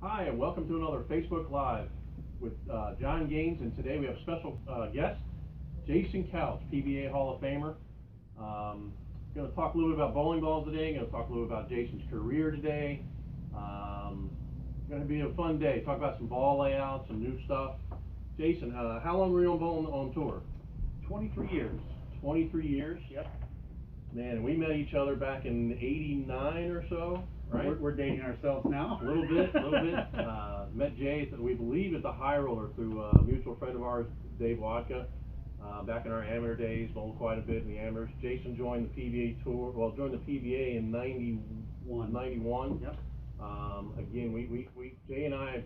Hi, and welcome to another Facebook Live with John Gaines, and today we have a special guest, Jason Couch, PBA Hall of Famer. Going to talk a little bit about bowling balls today. Going to talk a little bit about Jason's career today. Going to be a fun day. Talk about some ball layouts, some new stuff. Jason, how long were you on tour? 23 years. 23 years? Yep. Man, we met each other back in '89 or so, right? We're dating ourselves now. A little bit. Met Jay, we believe, at the High Roller through a mutual friend of ours, Dave Watka. Back in our amateur days, bowled quite a bit in the amateurs. Jason joined the PBA tour. Well, joined the PBA in '91. Yep. Again, we Jay and I had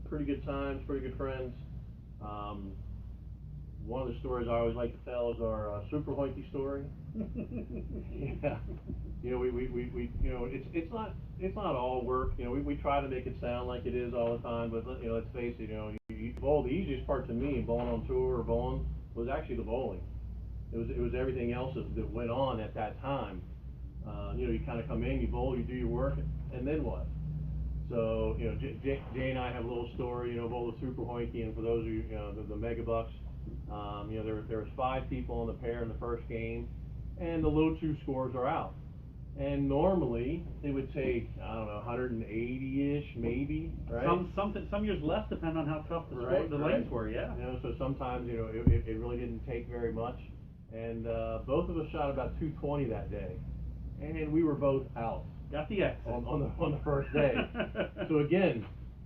pretty good times, pretty good friends. One of the stories I always like to tell is our Super Hoinky story. Yeah. You know, we you know, it's not all work. You know, we try to make it sound like it is all the time, but you know, let's face it. You know, you bowl. The easiest part to me, bowling on tour or bowling, was actually the bowling. It was everything else that went on at that time. You know, you kind of come in, you bowl, you do your work, and then what? So, you know, Jay and I have a little story. You know, bowl the Super Hoinky, and for those of you, you know, the Mega Bucks. You know, there was 5 people in the pair in the first game, and the low 2 scores are out. And normally it would take, I don't know, 180-ish maybe, right? Some years less, depending on how tough the lanes were. Yeah. You know, so sometimes, you know, it really didn't take very much. And both of us shot about 220 that day, and we were both out. Got the exit on the first day. So again,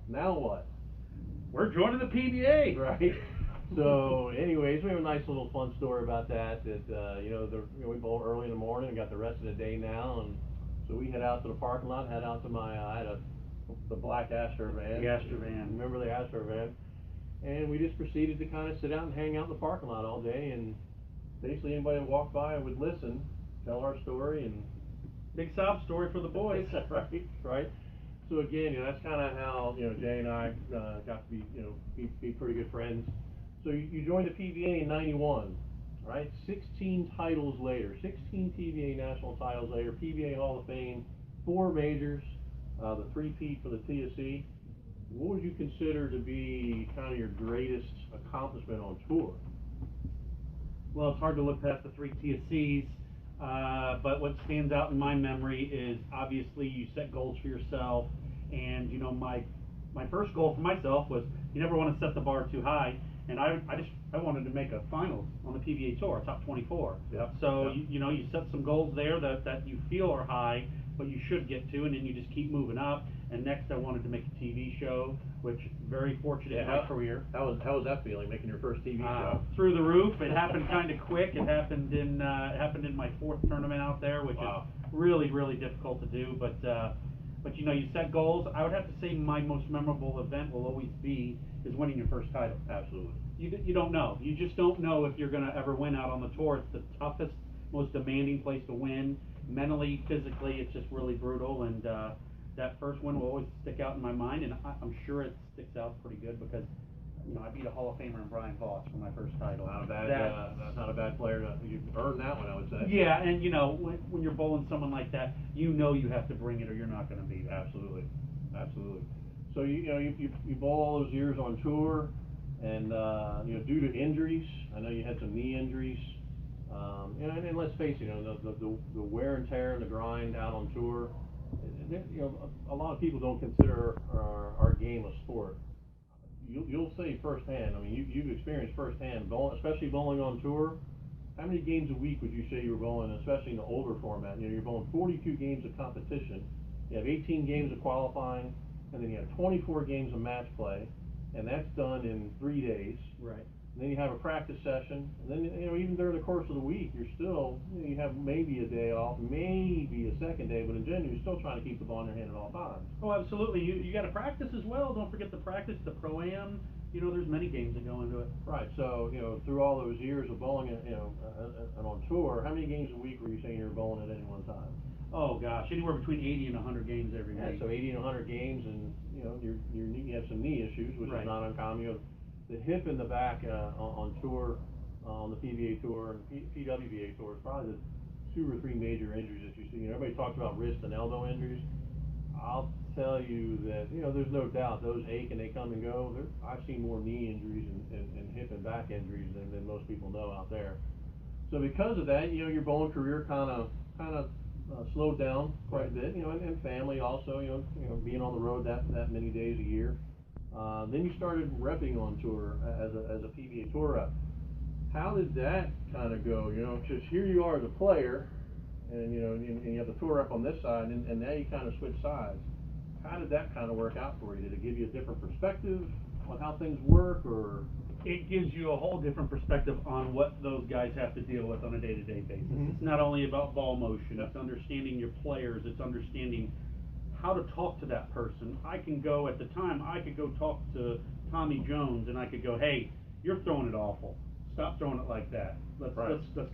now what? We're joining the PBA, right? So, anyways, we have a nice little fun story about that. You know, we bowl early in the morning and got the rest of the day now, and so we head out to the parking lot. Head out to I had the black Astro van. The Astro van. Remember the Astro van? And we just proceeded to kind of sit out and hang out in the parking lot all day, and basically anybody that walked by would listen, tell our story, and big sob story for the boys. right. So again, you know, that's kind of how, you know, Jay and I got to be, you know, be pretty good friends. So you joined the PBA in '91, right? 16 titles later, 16 PBA national titles later, PBA Hall of Fame, 4 majors, the 3-peat for the TSC. What would you consider to be kind of your greatest accomplishment on tour? Well, it's hard to look past the 3 TSCs, but what stands out in my memory is obviously you set goals for yourself, and you know, my first goal for myself was you never want to set the bar too high. And I wanted to make a finals on the PBA Tour, top 24. Yep. So yep. You know, you set some goals there that you feel are high, but you should get to, and then you just keep moving up. And next, I wanted to make a TV show, which very fortunate in my career. How was that feeling, making your first TV show? Through the roof. It happened kind of quick. It happened in my 4th tournament out there, which is really, really difficult to do. But you know, you set goals. I would have to say my most memorable event will always be is winning your first title. Absolutely. You don't know. You just don't know if you're going to ever win out on the tour. It's the toughest, most demanding place to win. Mentally, physically, it's just really brutal. And that first win will always stick out in my mind. And I'm sure it sticks out pretty good because, you know, I beat a Hall of Famer in Brian Voss for my first title. That's not a bad player. You earned that one, I would say. Yeah, and you know, when you're bowling someone like that, you know you have to bring it or you're not going to beat it. Absolutely. So you bowl all those years on tour, and you know, due to injuries, I know you had some knee injuries. And let's face it, you know, the wear and tear and the grind out on tour. You know, a lot of people don't consider our game a sport. You'll say firsthand. I mean, you've experienced firsthand, especially bowling on tour. How many games a week would you say you were bowling, especially in the older format? You know, you're bowling 42 games of competition. You have 18 games of qualifying, and then you have 24 games of match play, and that's done in 3 days. Right. And then you have a practice session, and then, you know, even during the course of the week, you're still, you know, you have maybe a day off, maybe a second day, but in general, you're still trying to keep the ball in your hand at all times. Oh, absolutely. You got to practice as well. Don't forget the practice, the pro-am. You know, there's many games that go into it. Right. So, you know, through all those years of bowling, you know, and on tour, how many games a week were you saying you were bowling at any one time? Oh gosh, anywhere between 80 and 100 games every week. So 80 and 100 games, and you know, you have some knee issues, which is not uncommon. You know, the hip in the back on tour, on the PBA tour and PWBA tour is probably the 2 or 3 major injuries that you see. You know, everybody talks about wrist and elbow injuries. I'll tell you that, there's no doubt those ache and they come and go. I've seen more knee injuries and hip and back injuries than most people know out there. So because of that, your bowling career kind of slowed down quite a bit, and family also, being on the road that many days a year. Then you started repping on tour as a PBA tour rep. How did that kind of go? Because here you are as a player, and and you have the tour rep on this side, and now you kind of switch sides. How did that kind of work out for you? Did it give you a different perspective on how things work, or? It gives you a whole different perspective on what those guys have to deal with on a day-to-day basis. Mm-hmm. It's not only about ball motion, it's understanding your players, it's understanding how to talk to that person. I could go talk to Tommy Jones, and I could go, hey, you're throwing it awful. Stop throwing it like that. Let's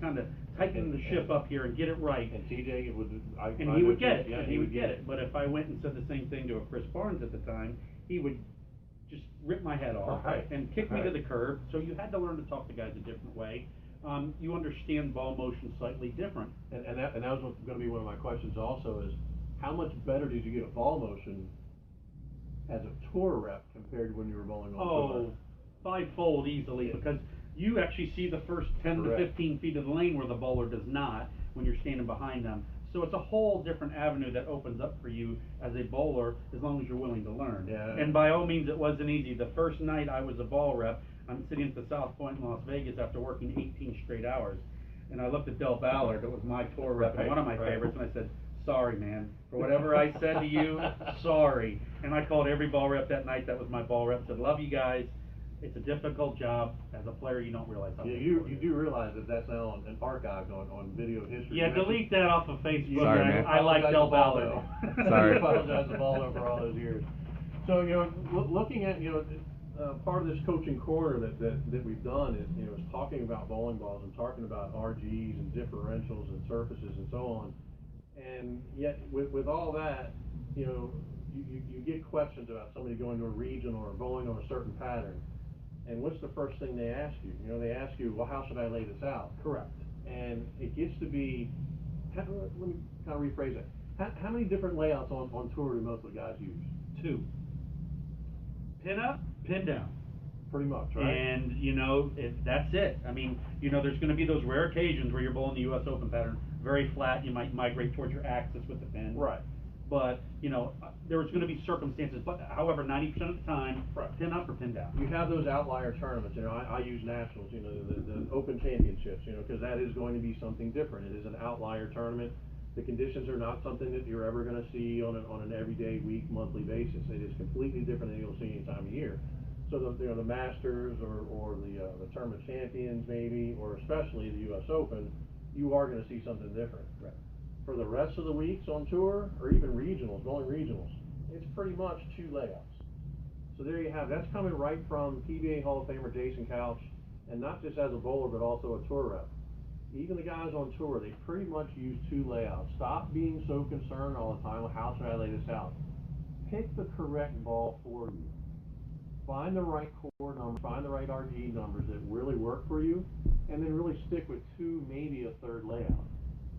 kind of tighten the ship up here and get it right. And TJ he would get it. Yeah, he would get it. But if I went and said the same thing to a Chris Barnes at the time, he would just rip my head off and kick me to the curb. So you had to learn to talk to guys a different way. You understand ball motion slightly different. And that was going to be one of my questions also is, how much better did you get at ball motion as a tour rep compared to when you were bowling on tour? Oh, fivefold easily, because you actually see the first 10 to 15 feet of the lane where the bowler does not when you're standing behind them. So it's a whole different avenue that opens up for you as a bowler, as long as you're willing to learn. Yeah. And by all means, it wasn't easy. The first night I was a ball rep, I'm sitting at the South Point in Las Vegas after working 18 straight hours. And I looked at Del Ballard, that was my tour rep and one of my favorites, and I said, sorry, man. For whatever I said to you, sorry. And I called every ball rep that night that was my ball rep, said, love you guys. It's a difficult job. As a player, you don't realize how you do realize that that's now an archive on video history. Yeah, delete that off of Facebook. Sorry, man. I like Del Ballard. Sorry. I apologize to Baldo for all those years. So, looking at, part of this coaching corner that we've done is talking about bowling balls and talking about RGs and differentials and surfaces and so on. And yet, with all that, you get questions about somebody going to a regional or bowling on a certain pattern. And what's the first thing they ask you? They ask you, well, how should I lay this out? Correct. And it gets to be, let me kind of rephrase it. How many different layouts on tour do most of the guys use? 2. Pin up, pin down. Pretty much, right? And, that's it. I mean, there's going to be those rare occasions where you're bowling the U.S. Open pattern, very flat, you might migrate towards your axis with the pin. Right. But, there's going to be circumstances, but however, 90% of the time, pin up or pin down. You have those outlier tournaments, I use nationals, the Open Championships, because that is going to be something different. It is an outlier tournament. The conditions are not something that you're ever going to see on an everyday, week, monthly basis. It is completely different than you'll see any time of year. So the Masters or the Tournament Champions maybe, or especially the U.S. Open, you are going to see something different. Right. For the rest of the weeks on tour, or even regionals, bowling regionals, it's pretty much 2 layouts. So there you have, that's coming right from PBA Hall of Famer Jason Couch, and not just as a bowler, but also a tour rep. Even the guys on tour, they pretty much use 2 layouts. Stop being so concerned all the time with how should I lay this out. Pick the correct ball for you. Find the right core number, find the right RG numbers that really work for you, and then really stick with 2, maybe a 3rd layout.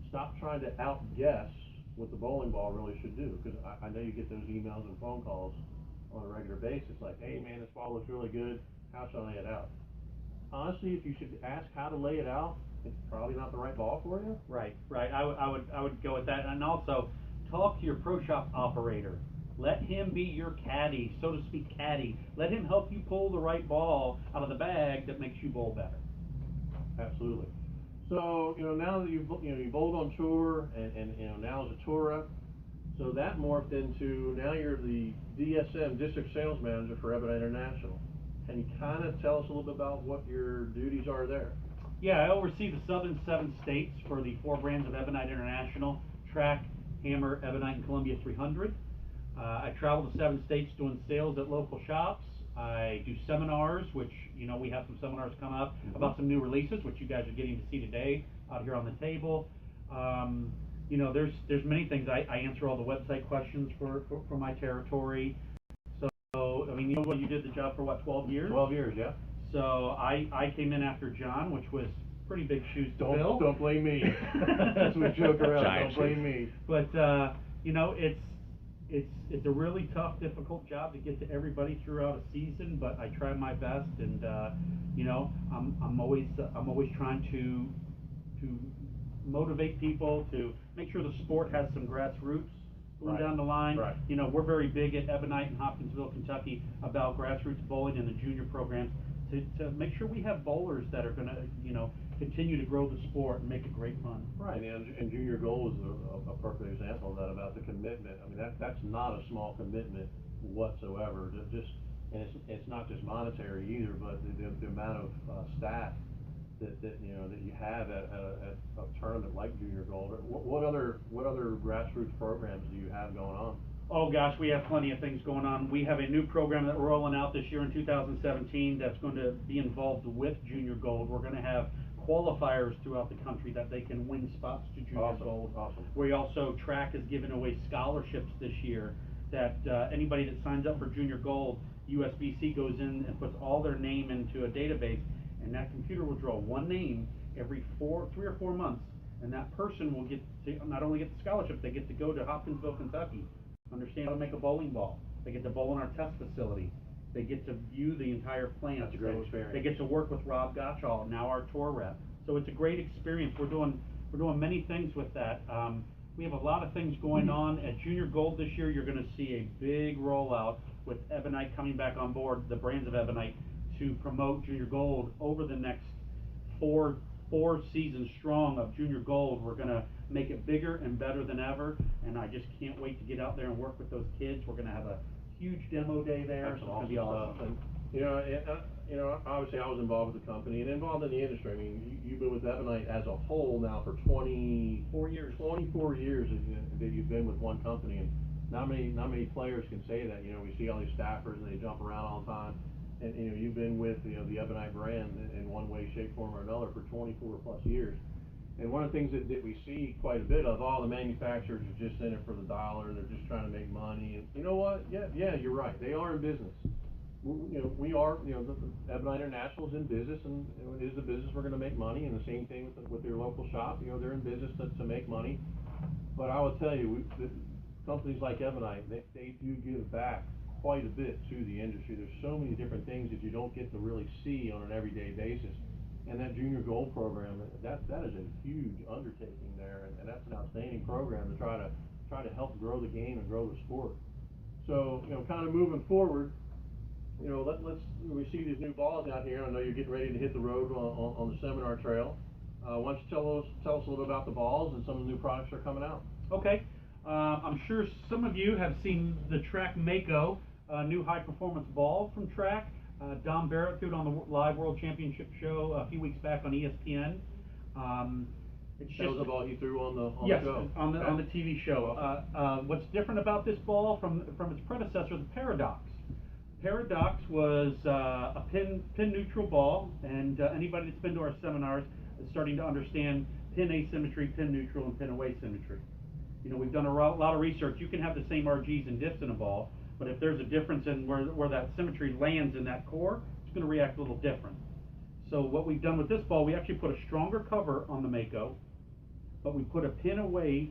Stop trying to outguess what the bowling ball really should do, because I know you get those emails and phone calls on a regular basis, like, hey man, this ball looks really good, how should I lay it out? Honestly, if you should ask how to lay it out, it's probably not the right ball for you. Right. I would go with that, and also talk to your pro shop operator. Let him be your caddy, so to speak, caddy. Let him help you pull the right ball out of the bag that makes you bowl better. Absolutely. So, now that you've bowled on tour and now as a tour rep, so that morphed into, now you're the DSM, District Sales Manager for Ebonite International. Can you kind of tell us a little bit about what your duties are there? Yeah, I oversee the southern 7 states for the 4 brands of Ebonite International: Track, Hammer, Ebonite, and Columbia 300. I travel to 7 states doing sales at local shops. I do seminars, which, we have some seminars come up about some new releases, which you guys are getting to see today out here on the table. There's many things. I answer all the website questions for my territory. So, I mean, you did the job for what, 12 years? 12 years, yeah. So I came in after John, which was pretty big shoes to fill. Don't blame me. That's what we joke around. Giant Don't blame me. But It's a really tough, difficult job to get to everybody throughout a season, but I try my best, and I'm always trying to motivate people to make sure the sport has some grassroots going Right. down the line. Right. We're very big at Ebonite in Hopkinsville, Kentucky, about grassroots bowling and the junior programs to make sure we have bowlers that are going to, continue to grow the sport and make it great fun. Right, and junior goal is a perfect example of that, about the commitment. I mean, that's not a small commitment whatsoever. And it's not just monetary either, but the amount of staff that you have at a tournament like Junior Gold. What other grassroots programs do you have going on? Oh gosh, we have plenty of things going on. We have a new program that we're rolling out this year in 2017 that's going to be involved with Junior Gold. We're going to have qualifiers throughout the country that they can win spots to Junior Gold. Awesome. We also, track is giving away scholarships this year that anybody that signs up for Junior Gold, USBC goes in and puts all their name into a database, and that computer will draw one name every 3 or 4 months, and that person will get to not only get the scholarship, they get to go to Hopkinsville, Kentucky, understand how to make a bowling ball. They get to bowl in our test facility. They get to view the entire plant. That's a great experience. They get to work with Rob Gottschall, now our tour rep. So it's a great experience. We're doing many things with that. We have a lot of things going on at Junior Gold this year. You're going to see a big rollout with Ebonite coming back on board, the brands of Ebonite, to promote Junior Gold over the next four seasons strong of Junior Gold. We're going to make it bigger and better than ever, and I just can't wait to get out there and work with those kids. We're going to have a huge demo day there. That's so it's going to be awesome. And obviously I was involved with the company and involved in the industry. I mean, you've been with Ebonite as a whole now for 24 years. 24 years that you've been with one company, and not many players can say that. We see all these staffers and they jump around all the time. And you've been with the Ebonite brand in one way, shape, form, or another for 24 plus years. And one of the things that we see quite a bit of, all the manufacturers are just in it for the dollar. They're just trying to make money. And you know what? Yeah, you're right. They are in business. We are. The Ebonite International is in business, and it is a business. We're going to make money. And the same thing with your local shop. They're in business to make money. But I will tell you, companies like Ebonite, they do give back quite a bit to the industry. There's so many different things that you don't get to really see on an everyday basis. And that Junior Gold program, that is a huge undertaking there, and that's an outstanding program to try to help grow the game and grow the sport. So, kind of moving forward, we see these new balls out here. I know you're getting ready to hit the road on the seminar trail. Why don't you tell us a little about the balls and some of the new products that are coming out? Okay. I'm sure some of you have seen the Track Mako, new high performance ball from Track. Don Barrett threw it on the Live World Championship show a few weeks back on ESPN. That was the ball he threw on the show. On the TV show. What's different about this ball from its predecessor, the Paradox? Paradox was a pin neutral ball, and anybody that's been to our seminars is starting to understand pin asymmetry, pin neutral, and pin away symmetry. We've done a lot of research. You can have the same RGs and dips in a ball, but if there's a difference in where that symmetry lands in that core, it's going to react a little different. So what we've done with this ball, we actually put a stronger cover on the Mako, but we put a pin away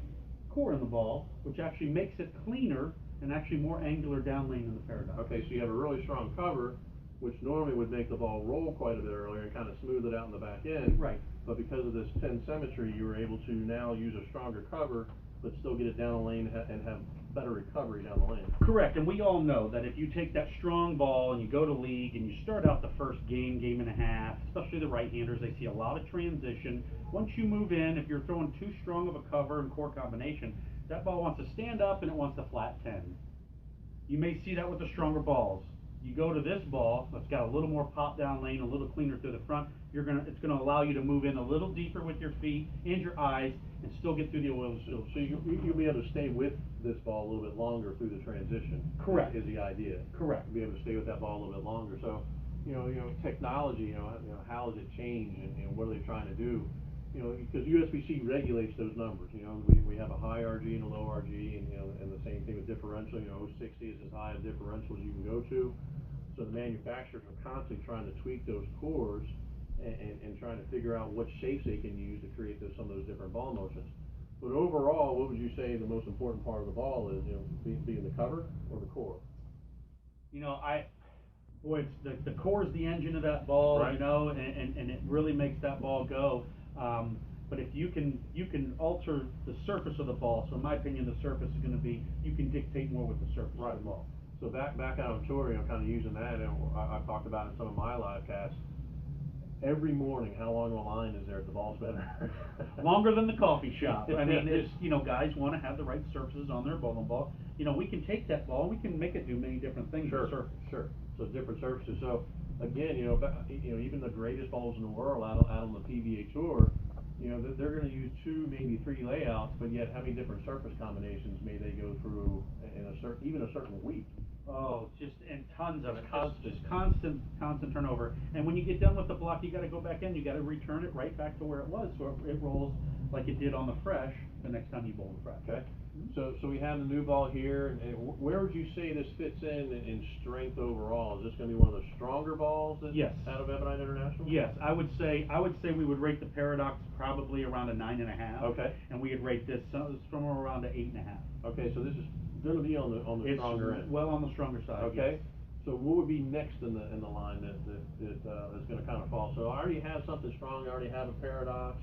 core in the ball, which actually makes it cleaner and actually more angular down lane than the Paradox. Okay, so you have a really strong cover, which normally would make the ball roll quite a bit earlier and kind of smooth it out in the back end. Right. But because of this pin symmetry, you were able to now use a stronger cover, but still get it down the lane and have better recovery down the lane. Correct, and we all know that if you take that strong ball and you go to league and you start out the first game and a half, especially the right-handers, they see a lot of transition. Once you move in, if you're throwing too strong of a cover and core combination, that ball wants to stand up and it wants to flat 10. You may see that with the stronger balls. You go to this ball that's got a little more pop down lane, a little cleaner through the front. It's going to allow you to move in a little deeper with your feet and your eyes and still get through the oil silk. So you'll be able to stay with this ball a little bit longer through the transition. Correct. Is the idea. Correct. Be able to stay with that ball a little bit longer. So, technology, how has it changed and what are they trying to do? Because USBC regulates those numbers. We have a high RG and a low RG, and the same thing with differential. 060 is as high a differential as you can go to. So the manufacturers are constantly trying to tweak those cores and trying to figure out what shapes they can use to create some of those different ball motions. But overall, what would you say the most important part of the ball is? Being the cover or the core? You know, boy, it's the core is the engine of that ball, Right. you know, and it really makes that ball go. But if you can alter the surface of the ball, so in my opinion, the surface is going to be, you can dictate more with the surface of the ball. So back out on tour, kind of using that, and I've talked about in some of my live casts. Every morning, how long of a line is there at the ball spinner? Longer than the coffee shop. I mean, it's, you know, guys want to have the right surfaces on their bowling ball. You know, we can take that ball, we can make it do many different things with surface. Sure. So different surfaces. So again, even the greatest balls in the world out on the PBA tour, they're going to use 2, maybe 3 layouts, but yet how many different surface combinations may they go through in even a certain week? Oh, just and tons of it. Constant. Just constant turnover. And when you get done with the block, you got to go back in. You got to return it right back to where it was, so it rolls like it did on the fresh the next time you bowl the fresh. Okay. So we have the new ball here, and where would you say this fits in strength overall? Is this going to be one of the stronger balls Yes. out of Ebonite International? Yes, I would say we would rate the Paradox probably around a 9.5. Okay. And we would rate this somewhere around a 8.5. Okay, so this is going to be on the stronger end. Well, on the stronger side. Okay. Yes. So what would be next in the line that's going to kind of fall? So I already have something strong. I already have a Paradox.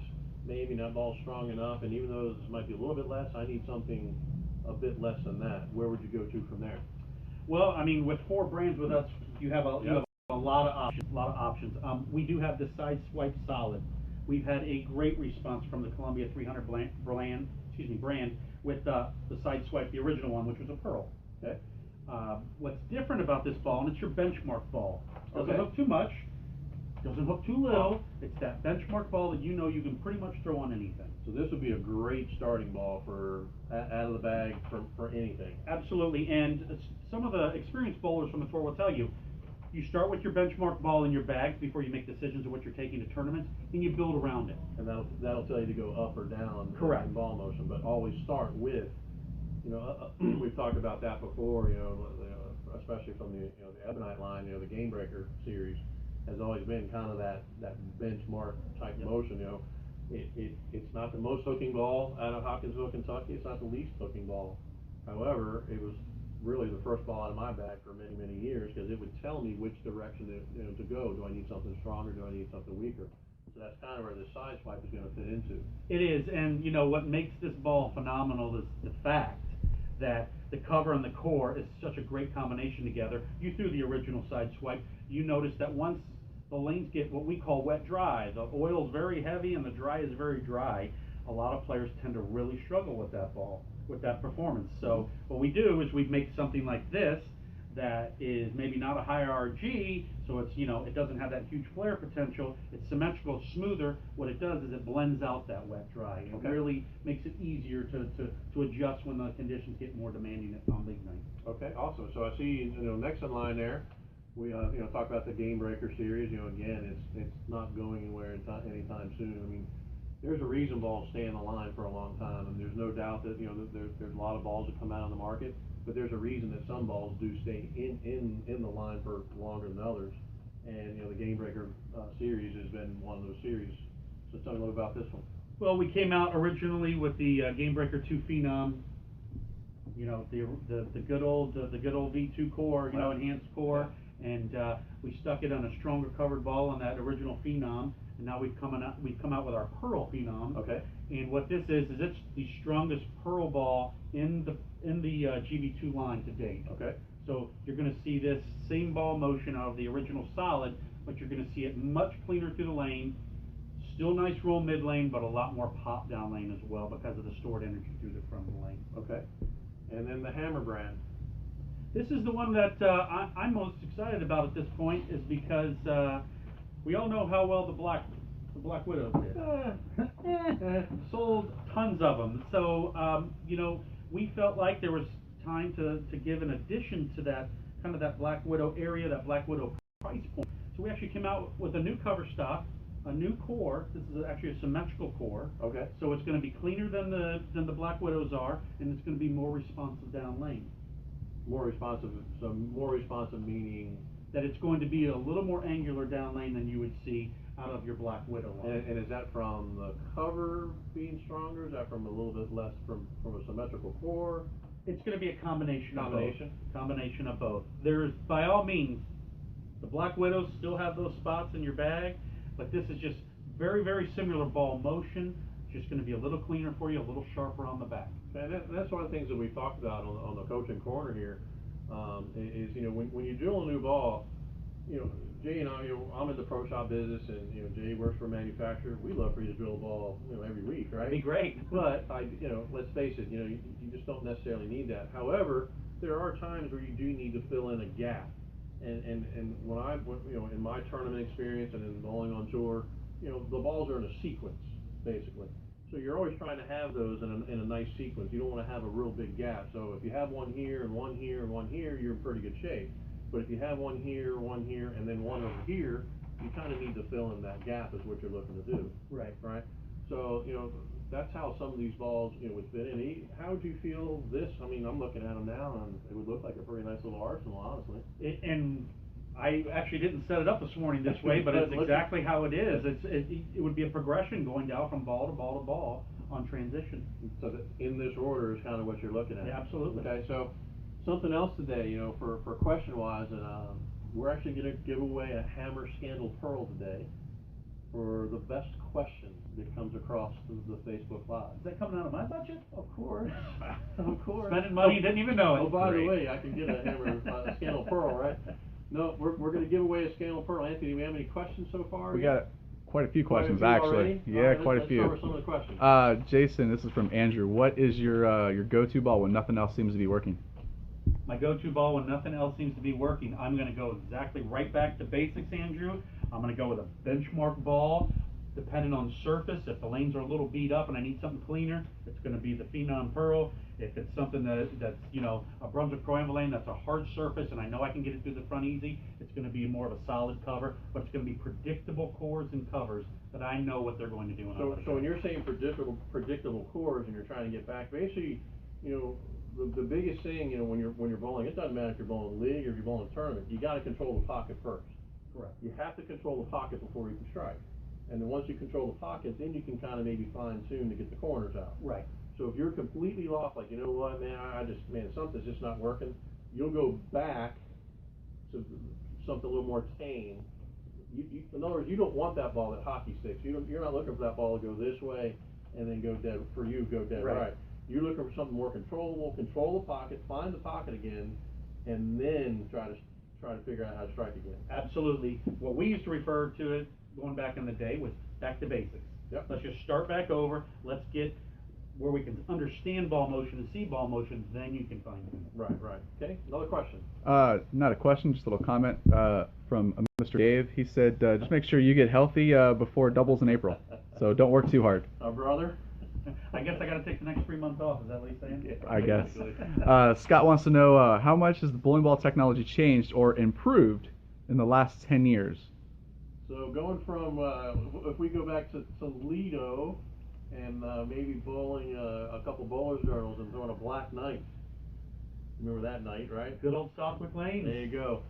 Maybe that ball's strong enough, and even though this might be a little bit less, I need something a bit less than that. Where would you go to from there? Well, I mean, with 4 brands with us, you have a lot of options. We do have the side swipe solid. We've had a great response from the Columbia 300 brand with the side swipe, the original one, which was a pearl. Okay. What's different about this ball, and it's your benchmark ball. Doesn't Okay. hook too much, doesn't hook too little. It's that benchmark ball that you know you can pretty much throw on anything. So this would be a great starting ball for out of the bag for anything. Absolutely, and some of the experienced bowlers from the tour will tell you, you start with your benchmark ball in your bag before you make decisions of what you're taking to tournaments, and you build around it. And that'll tell you to go up or down. Correct. In ball motion, but always start with, we've talked about that before, especially from the Ebonite line, the Game Breaker series has always been kind of that benchmark type motion. It's not the most hooking ball out of Hopkinsville, Kentucky. It's not the least hooking ball. However, it was really the first ball out of my bag for many, many years because it would tell me which direction to go. Do I need something stronger? Do I need something weaker? So that's kind of where the side swipe is going to fit into. It is, and what makes this ball phenomenal is the fact that the cover and the core is such a great combination together. You threw the original side swipe. You notice that once the lanes get what we call wet dry, the oil's very heavy and the dry is very dry, a lot of players tend to really struggle with that ball, with that performance. So what we do is we make something like this that is maybe not a higher RG, so it's, it doesn't have that huge flare potential. It's symmetrical, smoother. What it does is it blends out that wet dry. It really makes it easier to adjust when the conditions get more demanding on league night. Okay, awesome. So I see, next in line there, we talk about the Game Breaker series. Again, it's not going anywhere anytime soon. I mean, there's a reason balls stay in the line for a long time, and there's no doubt that there's a lot of balls that come out on the market, but there's a reason that some balls do stay in the line for longer than others. And the Game Breaker series has been one of those series. So tell me a little about this one. Well, we came out originally with the Game Breaker 2 Phenom. The good old V2 core, enhanced core, and we stuck it on a stronger covered ball on that original Phenom, and now we've come out with our Pearl Phenom. Okay. And what this is it's the strongest Pearl ball in the GV2 line to date. Okay. So you're going to see this same ball motion out of the original solid, but you're going to see it much cleaner through the lane. Still nice roll mid lane, but a lot more pop down lane as well because of the stored energy through the front of the lane. Okay. And then the Hammer brand. This is the one that I'm most excited about at this point, is because we all know how well the Black Widows did. Sold tons of them. So we felt like there was time to give an addition to that kind of that Black Widow area, that Black Widow price point. So we actually came out with a new cover stock, a new core. This is actually a symmetrical core. Okay. So it's going to be cleaner than the Black Widows are, and it's going to be more responsive down lane. More responsive. So more responsive meaning that it's going to be a little more angular down lane than you would see out of your Black Widow line. And is that from the cover being stronger? Is that from a little bit less from a symmetrical core? It's going to be a combination. Combination? Of both. Combination of both. There's, by all means, the Black Widows still have those spots in your bag, but this is just very, very similar ball motion. Just going to be a little cleaner for you, a little sharper on the back. And that's one of the things that we've talked about on the coaching corner here, is, you know, when you drill a new ball, you know, Jay and I, you know, I'm in the pro shop business, and, you know, Jay works for a manufacturer. We love for you to drill a ball, you know, every week, right? That'd be great. But you know, let's face it, you know, you just don't necessarily need that. However, there are times where you do need to fill in a gap. And you know, in my tournament experience and in bowling on tour, you know, the balls are in a sequence, basically. So you're always trying to have those in a nice sequence. You don't want to have a real big gap. So if you have one here and one here and one here, you're in pretty good shape. But if you have one here, and then one over here, you kind of need to fill in that gap is what you're looking to do. Right. Right? So, you know, that's how some of these balls, you know, would fit in. How would you feel this? I mean, I'm looking at them now, and it would look like a pretty nice little arsenal, honestly. And I actually didn't set it up this morning this way, but it's exactly how it is. It would be a progression going down from ball to ball to ball on transition. So that in this order is kind of what you're looking at. Yeah, absolutely. Okay, so something else today, you know, for question-wise, and we're actually going to give away a Hammer Scandal Pearl today for the best question that comes across the Facebook Live. Is that coming out of my budget? Of course. Of course. Spending money, didn't even know it. Oh, by the way, I can get a Hammer Scandal Pearl, right? No, we're going to give away a Scandal Pearl. Anthony, do we have any questions so far? We got quite a few questions, Quite a few actually. already? Yeah, All right, quite a let's few. start with some of the questions. Jason, this is from Andrew. What is your go-to ball when nothing else seems to be working? My go-to ball when nothing else seems to be working, I'm going to go exactly right back to basics, Andrew. I'm going to go with a benchmark ball. Depending on surface, if the lanes are a little beat up and I need something cleaner, it's going to be the Phenom Pearl. If it's something that's, you know, a Brunswick Pro Am lane that's a hard surface and I know I can get it through the front easy, it's going to be more of a solid cover, but it's going to be predictable cores and covers that I know what they're going to do. So when you're saying predictable cores and you're trying to get back, basically, you know, the biggest thing, you know, when you're bowling, it doesn't matter if you're bowling league or if you're bowling a tournament, you got to control the pocket first. Correct. You have to control the pocket before you can strike. And then once you control the pocket, then you can kind of maybe fine tune to get the corners out. Right. So if you're completely off, like, you know what, man, something's just not working, you'll go back to something a little more tame. In other words, you don't want that ball that hockey sticks. You're not looking for that ball to go this way and then go dead right. You're looking for something more controllable. Control the pocket, find the pocket again, and then try to figure out how to strike again. Absolutely. What we used to refer to it going back in the day was back to basics. Yep. Let's just start back over. Let's get where we can understand ball motion and see ball motion, then you can fine tune it. Right. Okay, another question. Not a question, just a little comment from Mr. Dave. He said, just make sure you get healthy before doubles in April. So don't work too hard. Our brother? I guess I got to take the next 3 months off. Is that what he's saying? Yeah, I guess. Scott wants to know how much has the bowling ball technology changed or improved in the last 10 years? So going from, if we go back to Toledo and maybe bowling a couple bowlers journals and throwing a black night. Remember that night, right? Good old Southwick Lane. There you go.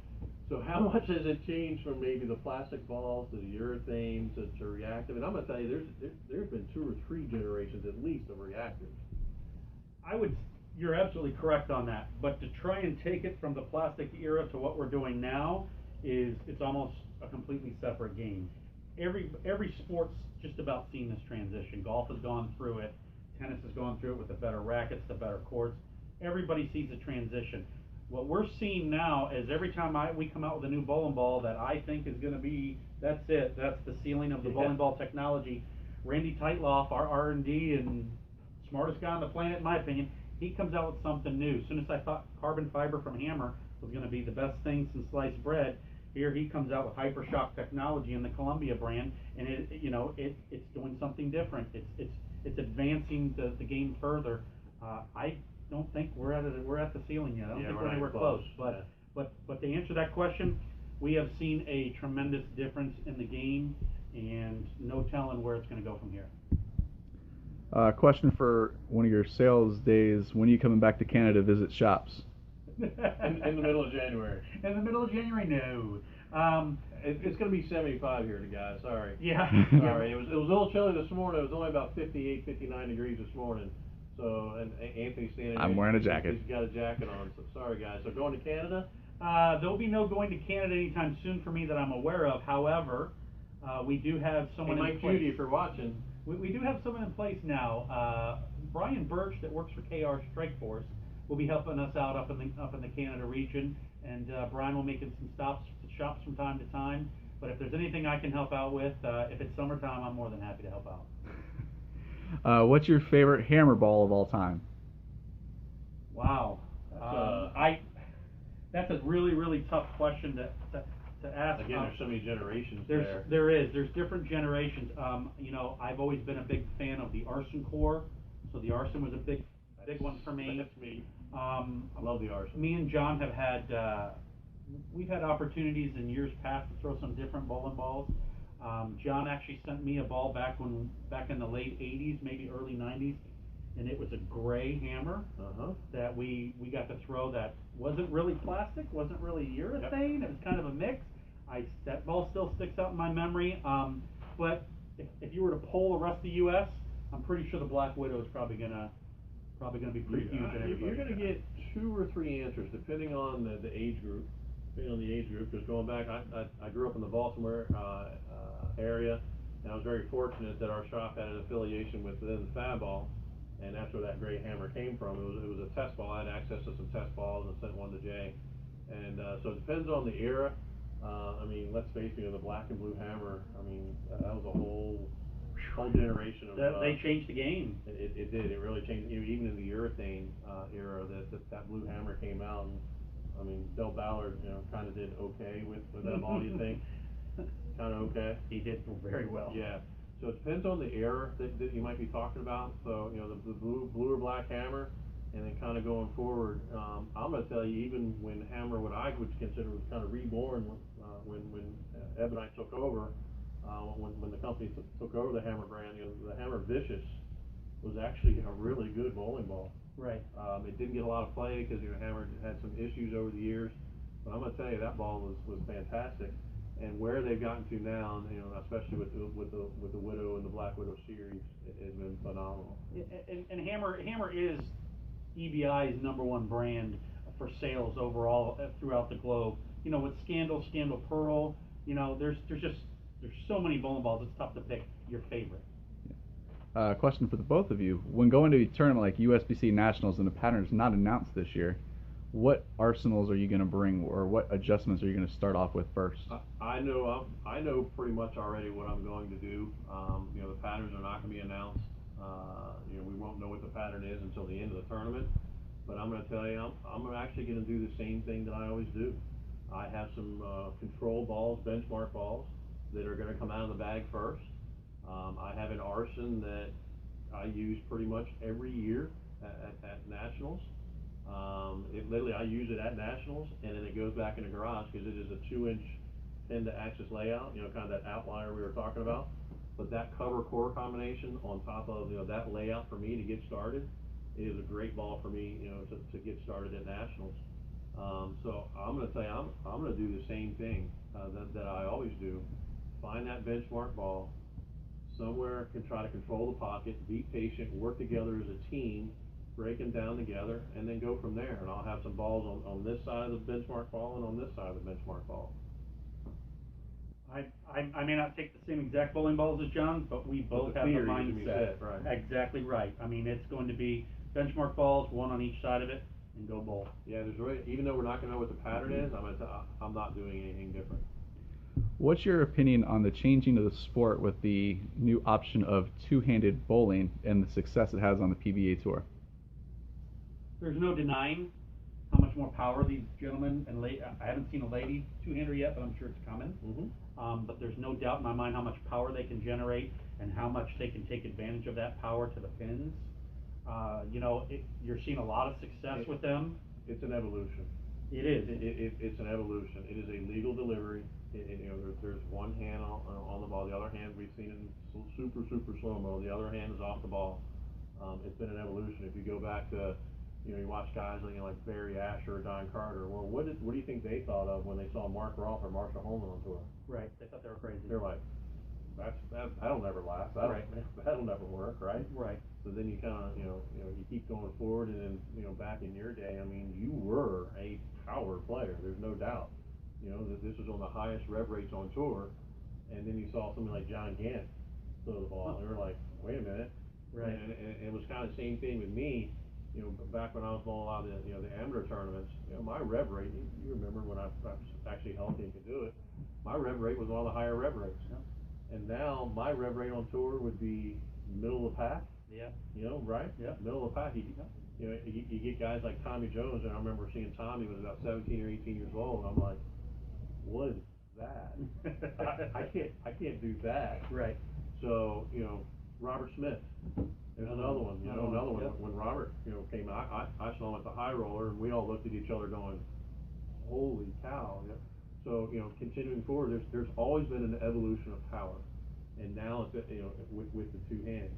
So how much has it changed from maybe the plastic balls to the urethane to reactive? And I'm going to tell you, there's been 2 or 3 generations at least of reactives. You're absolutely correct on that. But to try and take it from the plastic era to what we're doing now it's almost a completely separate game. Every sport's just about seen this transition. Golf has gone through it. Tennis has gone through it with the better rackets, the better courts. Everybody sees a transition. What we're seeing now is every time we come out with a new bowling ball that I think is going to be, that's it. That's the ceiling of the bowling ball technology. Randy Teitloff, our R&D and smartest guy on the planet, in my opinion, he comes out with something new. As soon as I thought carbon fiber from Hammer was going to be the best thing since sliced bread, here he comes out with Hypershock technology in the Columbia brand, and it's doing something different. It's advancing the game further. I don't think we're at the ceiling yet. I don't think we're anywhere close. But to answer that question, we have seen a tremendous difference in the game, and no telling where it's going to go from here. Question for one of your sales days: when are you coming back to Canada to visit shops? in the middle of January. In the middle of January, no. It's going to be 75 here, guys. Sorry. Yeah. Sorry. It was a little chilly this morning. It was only about 58, 59 degrees this morning. So, and Anthony's standing I'm there, wearing a jacket. He's got a jacket on. So sorry, guys. So going to Canada? There'll be no going to Canada anytime soon for me that I'm aware of. However, we do have someone in Mike place. Judy, if you're watching. We do have someone in place now. Brian Birch, that works for KR Strike Force, will be helping us out up in the Canada region, and Brian will make some shops from time to time. But if there's anything I can help out with, if it's summertime, I'm more than happy to help out. What's your favorite hammer ball of all time? Wow. That's a really, really tough question to ask. Again, there's so many generations there is. There's different generations. I've always been a big fan of the Arson core. So the Arson was a big one for me. That's me. I love the Arson. Me and John have had we've had opportunities in years past to throw some different bowling balls. John actually sent me a ball back in the late 80s, maybe early 90s, and it was a gray hammer that we got to throw that wasn't really plastic, wasn't really urethane. Yep. It was kind of a mix. That ball still sticks out in my memory. But if you were to poll the rest of the U.S., I'm pretty sure the Black Widow is probably gonna be pretty huge. You're gonna get 2 or 3 answers depending on the age group. Depending on the age group, because going back, I grew up in the Baltimore area, and I was very fortunate that our shop had an affiliation within the Fab Ball, and that's where that gray hammer came from. It was a test ball. I had access to some test balls and sent one to Jay, and so it depends on the era. I mean, let's face it, the black and blue hammer. I mean, that was a whole generation of. They changed the game. It did. It really changed. Even in the urethane era, that blue hammer came out, and I mean, Del Ballard, kind of did okay with that ball. Do you think? Kind of okay. He did very well. Yeah. So it depends on the era that you might be talking about. So the blue or black hammer, and then kind of going forward. I'm going to tell you, even when hammer, what I would consider was kind of reborn when Ebonite took over. When the company took over the hammer brand, the hammer Vicious was actually a really good bowling ball. Right. It didn't get a lot of play because hammer had some issues over the years, but I'm going to tell you that ball was fantastic. And where they've gotten to now, especially with the Widow and the Black Widow series, it has been phenomenal. And Hammer is EBI's #1 brand for sales overall throughout the globe. With Scandal Pearl, there's so many bowling balls. It's tough to pick your favorite. Question for the both of you: when going to a tournament like USBC Nationals and the pattern is not announced this year, what arsenals are you going to bring, or what adjustments are you going to start off with first? I know pretty much already what I'm going to do. The patterns are not going to be announced. We won't know what the pattern is until the end of the tournament. But I'm going to tell you, I'm actually going to do the same thing that I always do. I have some control balls, benchmark balls, that are going to come out of the bag first. I have an arson that I use pretty much every year at Nationals. Literally, I use it at Nationals, and then it goes back in the garage because it is a 2-inch pin to axis layout, kind of that outlier we were talking about. But that cover core combination on top of that layout for me to get started, it is a great ball for me, to get started at Nationals. So I'm going to tell you, I'm going to do the same thing that I always do. Find that benchmark ball somewhere, can try to control the pocket, be patient, work together as a team, break them down together, and then go from there. And I'll have some balls on this side of the benchmark ball and on this side of the benchmark ball. I may not take the same exact bowling balls as John, but we both have the mindset. Right. Exactly right. I mean, it's going to be benchmark balls, one on each side of it, and go bowl. Yeah, even though we're not going to know what the pattern is, I'm not doing anything different. What's your opinion on the changing of the sport with the new option of two-handed bowling and the success it has on the PBA tour? There's no denying how much more power these gentlemen and I haven't seen a lady two-hander yet, but I'm sure it's coming. Mm-hmm. But there's no doubt in my mind how much power they can generate and how much they can take advantage of that power to the pins. You're seeing a lot of success with them. It's an evolution. It is. It's an evolution. It is a legal delivery. There's one hand on the ball. The other hand, we've seen it in super slow-mo. The other hand is off the ball. It's been an evolution. If you go back to You know, you watch guys like Barry Asher or Don Carter. Well, what do you think they thought of when they saw Mark Rolfe or Marshall Holman on tour? Right. They thought they were crazy. They're like, that'll never last. That'll never work, right? Right. So then you kind of, you keep going forward, and then, back in your day, I mean, you were a power player. There's no doubt. You know, that this was on the highest rev rates on tour, and then you saw somebody like John Gant throw the ball, and they were like, wait a minute. Right. And it was kind of the same thing with me. You know, back when I was bowling a lot of the amateur tournaments, my rev rate. You remember when I was actually healthy and could do it. My rev rate was one of the higher rev rates. Yeah. And now my rev rate on tour would be middle of the pack. Yeah. Right? Yeah. Middle of the pack. You get guys like Tommy Jones, and I remember seeing Tommy was about 17 or 18 years old, and I'm like, what is that? I can't do that. Right. So, Robert Smith. There's another one. Another one. Yep. When Robert, came out, I saw him at the high roller, and we all looked at each other going, holy cow. So, continuing forward, there's always been an evolution of power, and now it's with the two hands,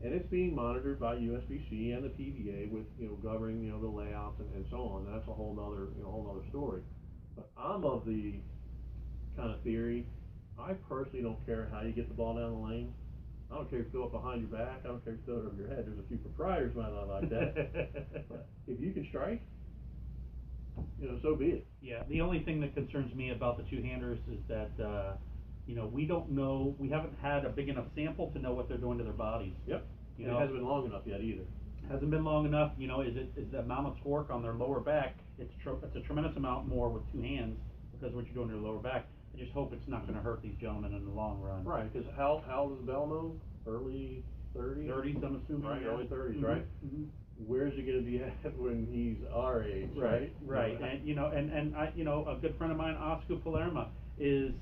and it's being monitored by USBC and the PBA with governing the layouts and so on. That's a whole nother story. But I'm of the kind of theory. I personally don't care how you get the ball down the lane. I don't care if you throw it behind your back. I don't care if you throw it over your head. There's a few proprietors might not like that. But if you can strike, so be it. Yeah, the only thing that concerns me about the two-handers is that, we don't know, we haven't had a big enough sample to know what they're doing to their bodies. Yep. It hasn't been long enough yet either. Hasn't been long enough. Is the amount of torque on their lower back? It's a tremendous amount more with two hands because of what you're doing to your lower back. I just hope it's not going to hurt these gentlemen in the long run. Right, because how old is Belmo? Early 30s? 30s, I'm assuming. Right, yeah. early 30s, Mm-hmm. right? Mm-hmm. Where's he going to be at when he's our age, right? Right, and I, a good friend of mine, Oscar Palermo, is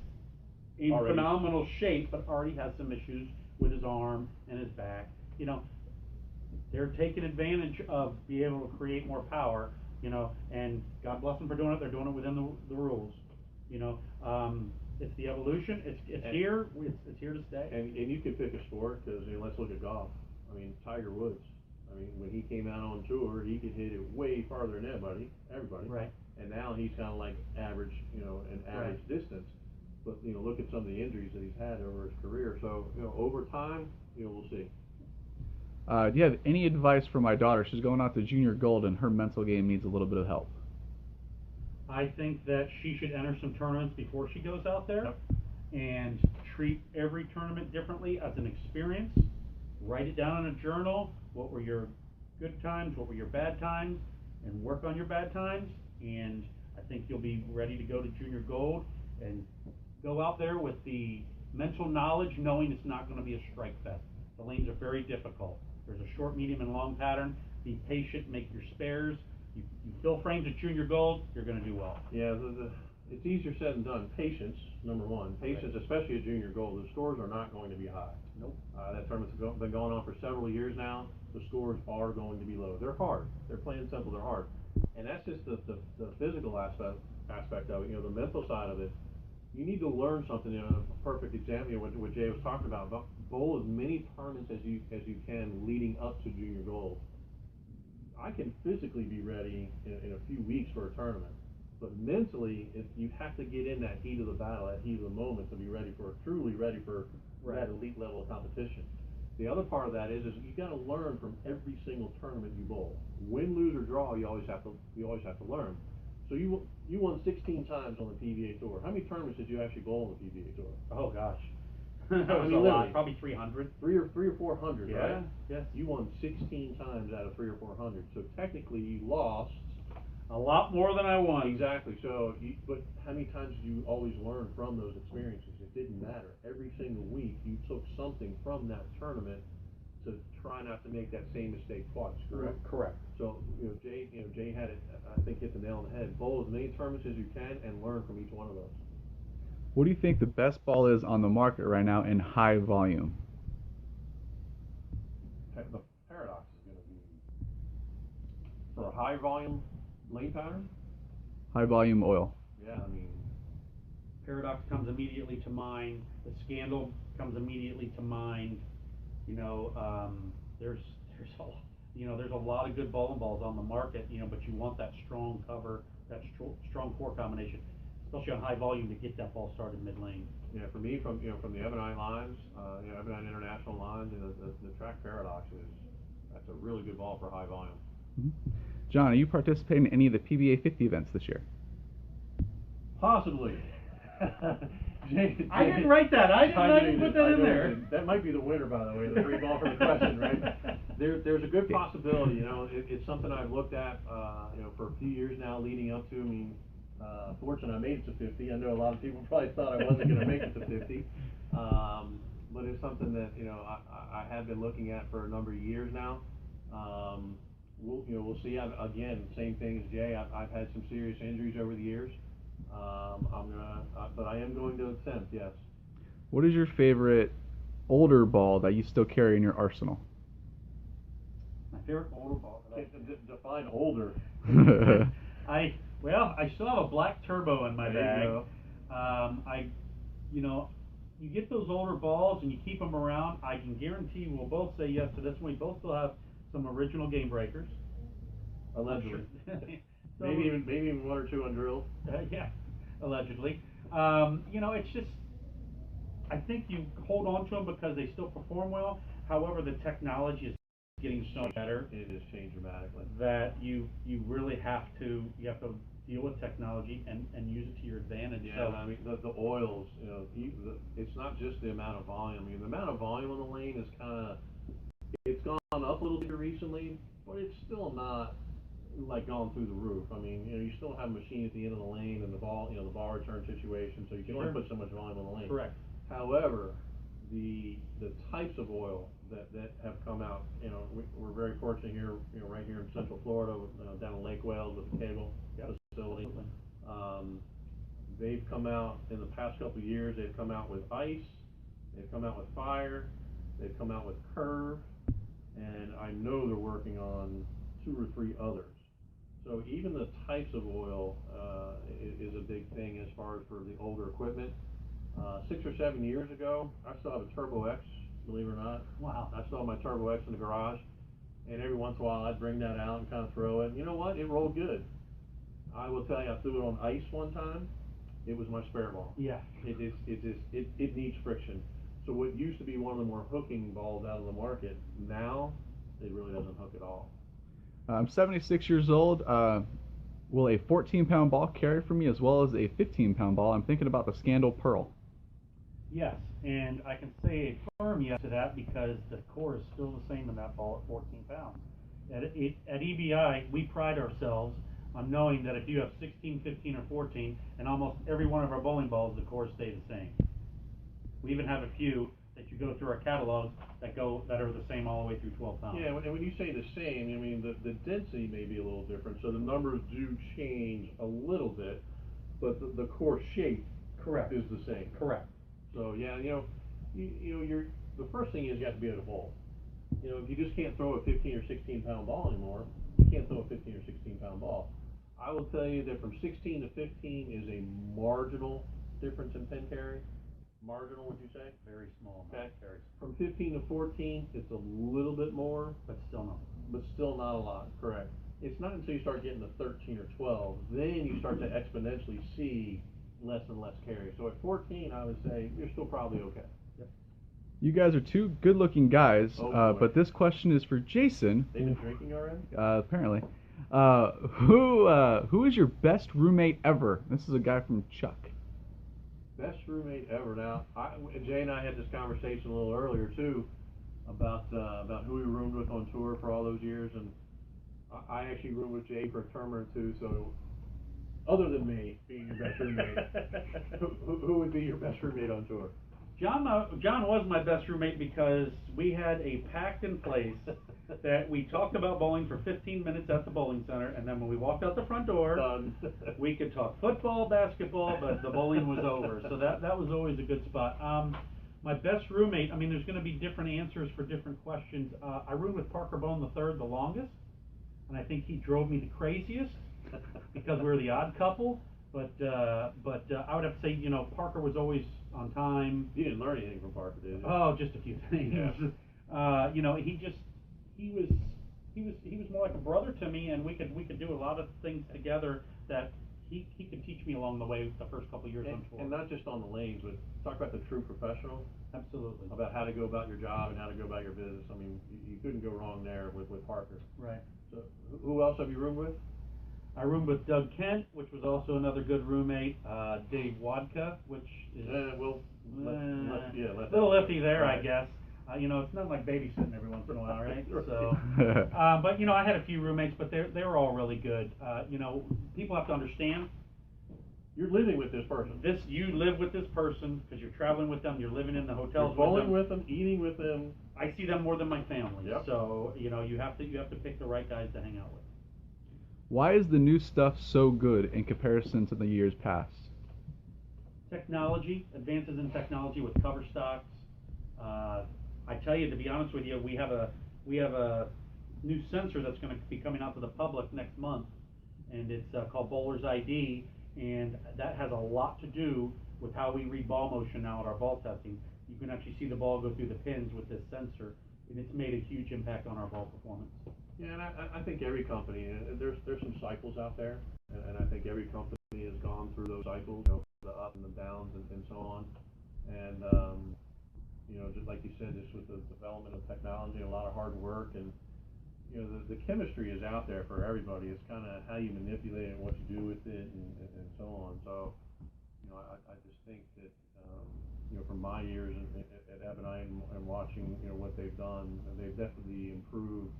in Already. phenomenal shape, but already has some issues with his arm and his back. They're taking advantage of being able to create more power, and God bless them for doing it. They're doing it within the rules. It's the evolution. It's here. It's here to stay. And you could pick a sport because let's look at golf. I mean, Tiger Woods. I mean, when he came out on tour, he could hit it way farther than everybody. Right. And now he's kind of like average, an average distance. But look at some of the injuries that he's had over his career. So over time, we'll see. Do you have any advice for my daughter? She's going out to junior gold, and her mental game needs a little bit of help. I think that she should enter some tournaments before she goes out there. Yep. And treat every tournament differently as an experience. Write it down in a journal. What were your good times? What were your bad times? And work on your bad times. And I think you'll be ready to go to junior gold and go out there with the mental knowledge, knowing it's not going to be a strike fest. The lanes are very difficult. There's a short, medium, and long pattern. Be patient. Make your spares. You fill frames at junior gold, you're going to do well. Yeah, it's easier said than done. Patience, number one. Patience, especially at junior gold. The scores are not going to be high. Nope. That tournament's been going on for several years now. The scores are going to be low. They're hard. They're plain and simple. They're hard. And that's just the physical aspect of it. The mental side of it. You need to learn something. A perfect example, what Jay was talking about. Bowl as many tournaments as you can leading up to junior gold. I can physically be ready in a few weeks for a tournament, but mentally, you have to get in that heat of the battle, that heat of the moment, to be truly ready for that elite level of competition. The other part of that is you got to learn from every single tournament you bowl. Win, lose, or draw, you always have to learn. So you won 16 times on the PBA tour. How many tournaments did you actually bowl on the PBA tour? Oh gosh. That was a lot. Probably 300. Three or 400, yeah, right? Yes. You won 16 times out of 300 or 400. So technically, you lost a lot more than I won. Exactly. So, but how many times did you always learn from those experiences? It didn't matter. Every single week, you took something from that tournament to try not to make that same mistake twice. Correct. So, Jay had it. I think hit the nail on the head. Bowl as many tournaments as you can and learn from each one of those. What do you think the best ball is on the market right now in high volume? The paradox is going to be for a high volume lane pattern. High volume oil. Yeah, I mean, Paradox comes immediately to mind. The Scandal comes immediately to mind. There's You know, there's a lot of good bowling balls on the market, you know, but you want that strong cover, that strong core combination, especially on high volume to get that ball started mid lane. Yeah, for me, from the Ebonite lines, Ebonite International lines, the Track Paradox that's a really good ball for high volume. Mhm. John, are you participating in any of the PBA 50 events this year? Possibly. I didn't write that. I didn't put that in there. That might be the winner, by the way, the free ball for the question, right? There's a good possibility. You know, it's something I've looked at, for a few years now, leading up to. I mean, fortunately, I made it to 50. I know a lot of people probably thought I wasn't going to make it to 50, but it's something that I have been looking at for a number of years now. We'll see. Again, same thing as Jay. I've had some serious injuries over the years. But I am going to attempt, yes. What is your favorite older ball that you still carry in your arsenal? My favorite older ball. Define older. I still have a black turbo in my bag. You get those older balls and you keep them around. I can guarantee we'll both say yes to this one. We both still have some original game breakers. Allegedly. So, maybe even one or two undrilled. Yeah, allegedly. It's just, I think you hold on to them because they still perform well. However, the technology is getting so better. It has changed dramatically. That you really have to deal with technology and use it to your advantage. Yeah, so, I mean the oils. It's not just the amount of volume. I mean, the amount of volume on the lane is it's gone up a little bit recently, but it's still not like gone through the roof. I mean, you still have a machine at the end of the lane and the ball return situation, so you can only put so much volume on the lane. Correct. However, the types of oil that have come out, we're very fortunate here, right here in Central Florida, down in Lake Wales with the cable facility. They've come out in the past couple of years. They've come out with ice. They've come out with fire. They've come out with curve, and I know they're working on 2 or 3 others. So even the types of oil is a big thing as far as for the older equipment. 6 or 7 years ago, I still have a Turbo X, believe it or not. Wow. I still have my Turbo X in the garage, and every once in a while I'd bring that out and kind of throw it. And you know what? It rolled good. I will tell you, I threw it on ice one time. It was my spare ball. Yeah. It needs friction. So what used to be one of the more hooking balls out of the market, now it really doesn't hook at all. I'm 76 years old. Will a 14-pound ball carry for me as well as a 15-pound ball? I'm thinking about the Scandal Pearl. Yes, and I can say a firm yes to that because the core is still the same in that ball at 14 pounds. At EBI, we pride ourselves on knowing that if you have 16, 15, or 14, and almost every one of our bowling balls, the cores stay the same. We even have a few that you go through our catalog that are the same all the way through 12 pounds. Yeah, and when you say the same, I mean the density may be a little different, so the numbers do change a little bit, but the core shape correct is the same. Correct. So yeah, you're the first thing is you have to be able to bowl. If you just can't throw a 15 or 16 pound ball anymore, you can't throw a 15 or 16 pound ball. I will tell you that from 16 to 15 is a marginal difference in pin carry. Marginal, would you say? Very small. Okay. From 15 to 14, it's a little bit more, but still not a lot. Correct. It's not until you start getting to 13 or 12, then you start to exponentially see less and less carry. So at 14, I would say you're still probably okay. Yep. You guys are 2 good-looking guys, but this question is for Jason. They've been drinking already? Apparently. Who is your best roommate ever? This is a guy from Chuck. Best roommate ever. Now, Jay and I had this conversation a little earlier too about who we roomed with on tour for all those years, and I actually roomed with Jay for a term or 2. So, other than me being your best roommate, who would be your best roommate on tour? John was my best roommate because we had a pact in place that we talked about bowling for 15 minutes at the bowling center, and then when we walked out the front door, we could talk football, basketball, but the bowling was over. So that was always a good spot. My best roommate, I mean, there's going to be different answers for different questions. I roomed with Parker Bone III the longest, and I think he drove me the craziest because we were the odd couple. But I would have to say, Parker was always on time. You didn't learn anything from Parker, did you? Oh, just a few things. Yeah. He was he was more like a brother to me, and we could do a lot of things together that he could teach me along the way the first couple years on tour. And not just on the lanes, but talk about the true professional. Absolutely. About how to go about your job and how to go about your business. I mean, you couldn't go wrong there with Parker. Right. So, who else have you roomed with? I roomed with Doug Kent, which was also another good roommate. Dave Wadka, which is a little iffy there, right. I guess. You know, it's not like babysitting every once in a while, right? So, but you know, I had a few roommates, but they were all really good. You know, people have to understand. You're living with this person. You live with this person because you're traveling with them. You're living in the hotels. You're bowling with them, eating with them. I see them more than my family. Yep. So you know, you have to pick the right guys to hang out with. Why is the new stuff so good in comparison to the years past? Technology, advances in technology with cover stocks. I tell you, to be honest with you, we have a new sensor that's going to be coming out to the public next month, and it's called Bowler's ID, and that has a lot to do with how we read ball motion now at our ball testing. You can actually see the ball go through the pins with this sensor, and it's made a huge impact on our ball performance. Yeah, and I think every company, there's some cycles out there, and I think every company has gone through those cycles, you know, the up and the downs and so on. And you know, just like you said, just with the development of technology, a lot of hard work, and you know, the chemistry is out there for everybody. It's kind of how you manipulate it, what you do with it, and so on. So, you know, I just think that you know, from my years at Ebonite and watching, you know, what they've done, they've definitely improved.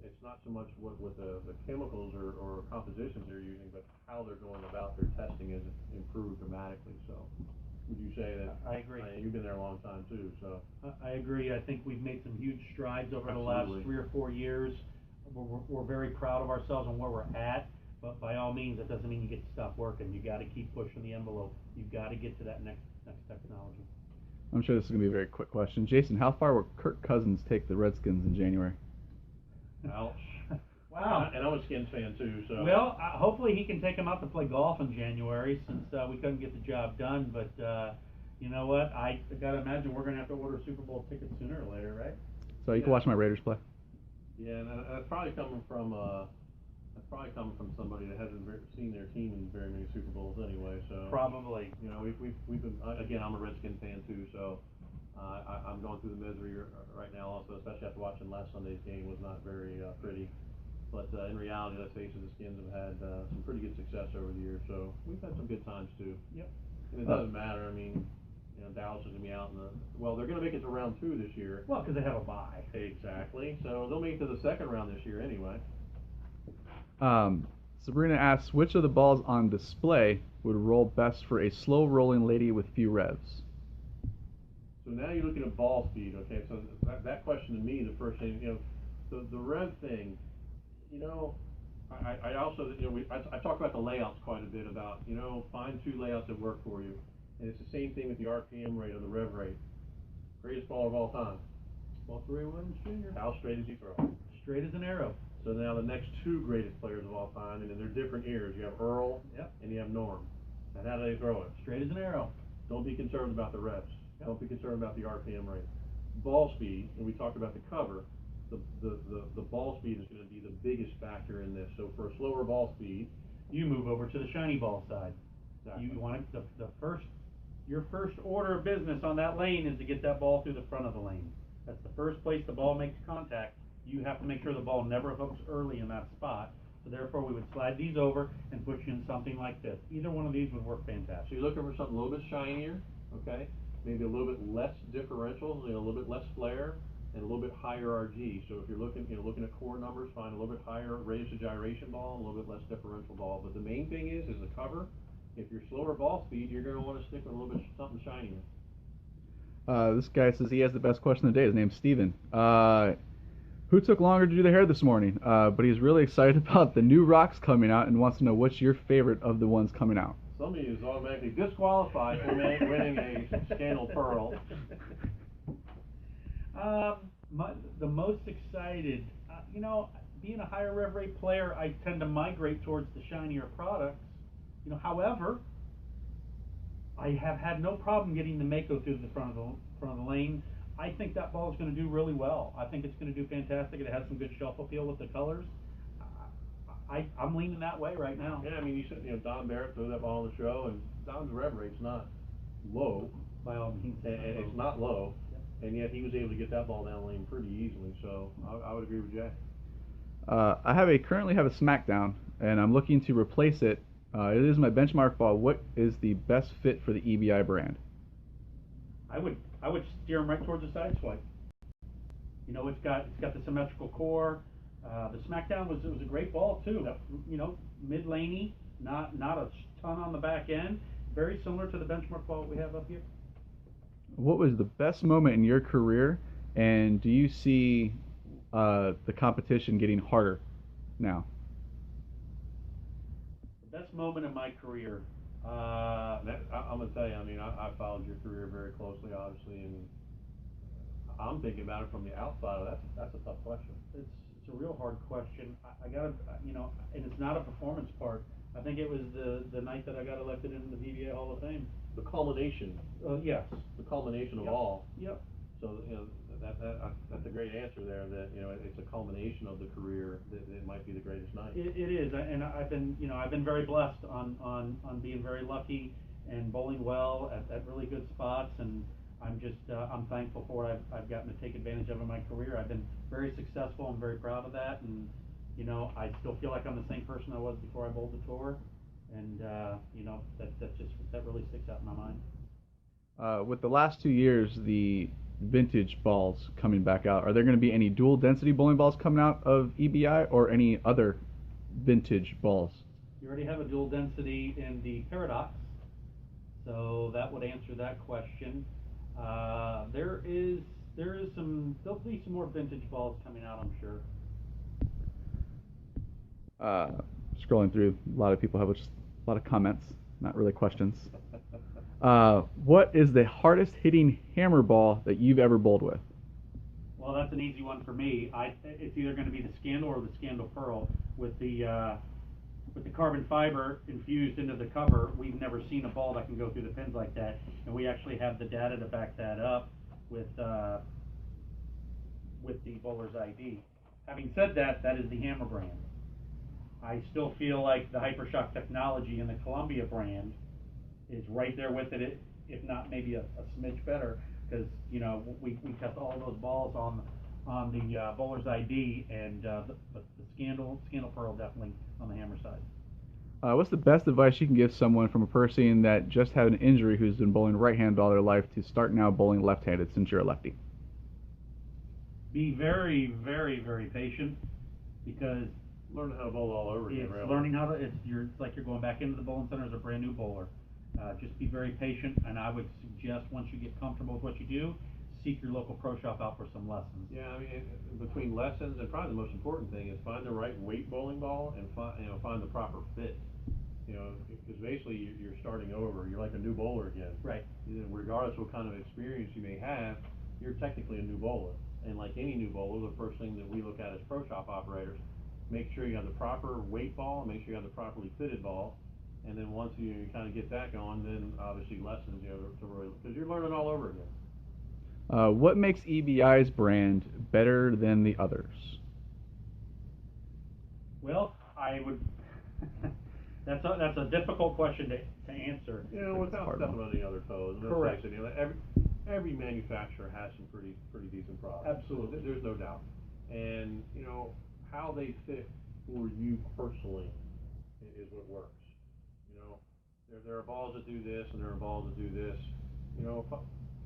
It's not so much what the chemicals or compositions they're using, but how they're going about their testing has improved dramatically. So, would you say that? I agree. You've been there a long time too, so. I agree. I think we've made some huge strides over Absolutely. the last 3 or 4 years. We're very proud of ourselves and where we're at, but by all means, that doesn't mean you get to stop working. You got to keep pushing the envelope. You've got to get to that next technology. I'm sure this is going to be a very quick question. Jason, how far will Kirk Cousins take the Redskins in January? Ouch. Wow. And I'm a Skins fan too, so. Well, hopefully he can take him out to play golf in January, since we couldn't get the job done. But you know what? I got to imagine we're going to have to order Super Bowl tickets sooner or later, right? So you can watch my Raiders play. Yeah, and that's probably coming from somebody that hasn't seen their team in very many Super Bowls anyway. So probably. You know, we've been, again, I'm a Redskins fan too, so. I'm going through the misery right now also, especially after watching last Sunday's game. Was not very pretty. But in reality, let's face it, the Skins have had some pretty good success over the years, so we've had some good times too. Yep. And it doesn't matter. I mean, you know, Dallas is going to be out in they're going to make it to round 2 this year. Well, because they have a bye. Exactly. So they'll make it to the second round this year anyway. Sabrina asks, which of the balls on display would roll best for a slow rolling lady with few revs? So now you're looking at ball speed, okay? So that question to me, the first thing, you know, the rev thing, you know, I also, you know, I talk about the layouts quite a bit about, you know, find 2 layouts that work for you. And it's the same thing with the RPM rate or the rev rate. Greatest baller of all time. Walter Ray Williams Jr. How straight as you throw? Straight as an arrow. So now the next 2 greatest players of all time, and in their different eras, you have Earl, yep, and you have Norm. And how do they throw it? Straight as an arrow. Don't be concerned about the revs. Yep. Don't be concerned about the RPM rate. Ball speed, and we talked about the cover, the ball speed is going to be the biggest factor in this. So for a slower ball speed, you move over to the shiny ball side. Exactly. You want it, your first order of business on that lane is to get that ball through the front of the lane. That's the first place the ball makes contact. You have to make sure the ball never hooks early in that spot. So therefore, we would slide these over and put you in something like this. Either one of these would work fantastic. So you're looking for something a little bit shinier, okay? Maybe a little bit less differential, you know, a little bit less flare, and a little bit higher RG. So if you're looking, you know, looking at core numbers, find a little bit higher raise to gyration ball, and a little bit less differential ball. But the main thing is the cover. If you're slower ball speed, you're going to want to stick with a little bit something shinier. This guy says he has the best question of the day. His name's Steven. Who took longer to do the hair this morning? But he's really excited about the new rocks coming out and wants to know what's your favorite of the ones coming out. Somebody is automatically disqualified from winning a scandal pearl. The most excited, you know, being a higher rev rate player, I tend to migrate towards the shinier products. You know, however, I have had no problem getting the Mako through the front of the lane. I think that ball is going to do really well. I think it's going to do fantastic. It has some good shelf appeal with the colors. I'm leaning that way right now. Yeah, I mean, you said, Don Barrett threw that ball on the show, and Don's rev rate's not low. By all means, It's not low, Yep. and yet he was able to get that ball down lane pretty easily, so I would agree with Jay. I currently have a SmackDown, and I'm looking to replace it. It is my benchmark ball. What is the best fit for the EBI brand? I would steer them right towards the side swipe. It's got the symmetrical core. The SmackDown was a great ball too. Mid laney, not a ton on the back end. Very similar to the benchmark ball we have up here. What was the best moment in your career, and do you see the competition getting harder now? The best moment in my career. I'm going to tell you, I mean, I followed your career very closely, obviously, and I'm thinking about it from the outside. That's a tough question. It's a real hard question. I gotta, and it's not a performance part. I think it was the night that I got elected into the PBA Hall of Fame. The culmination. Yes. The culmination of Yep. all. Yep. So that's a great answer there. That it's a culmination of the career. That it might be the greatest night. It is, and I've been very blessed on being very lucky and bowling well at really good spots, and I'm thankful for what I've gotten to take advantage of in my career. I've been very successful. I'm very proud of that, and I still feel like I'm the same person I was before I bowled the tour, and that really sticks out in my mind. With the last 2 years, the vintage balls coming back out, are there going to be any dual density bowling balls coming out of EBI or any other vintage balls? You already have a dual density in the Paradox, so that would answer that question. There'll be some more vintage balls coming out, I'm sure. Scrolling through, a lot of people have just a lot of comments, not really questions. What is the hardest hitting hammer ball that you've ever bowled with? Well, that's an easy one for me. It's either going to be the Scandal or the Scandal Pearl with the carbon fiber infused into the cover. We've never seen a ball that can go through the pins like that, and we actually have the data to back that up with the Bowler's ID. Having said that, that is the Hammer brand. I still feel like the Hypershock technology in the Columbia brand is right there with it, if not maybe a smidge better, because we test all of those balls on the Bowler's ID, and the Scandal Pearl definitely on the Hammer side. What's the best advice you can give someone from a person that just had an injury who's been bowling right-handed all their life to start now bowling left-handed since you're a lefty? Be very, very, very patient, because Learn how to bowl all over again. it's Really. learning how to. It's like you're going back into the bowling center as a brand new bowler. Just be very patient, and I would suggest once you get comfortable with what you do, seek your local pro shop out for some lessons. Yeah, I mean, between lessons and probably the most important thing is find the right weight bowling ball and find the proper fit. Because basically you're starting over. You're like a new bowler again. Right. Regardless of what kind of experience you may have, you're technically a new bowler. And like any new bowler, the first thing that we look at as pro shop operators, make sure you have the proper weight ball, make sure you have the properly fitted ball, and then once you kind of get that going, then obviously lessons, because you're learning all over again. What makes EBI's brand better than the others? Well, I would. That's a difficult question to answer. Without stepping on any other toes. Correct. Every manufacturer has some pretty decent products. Absolutely. There's no doubt. And how they fit for you personally is what works. There are balls that do this, and there are balls that do this.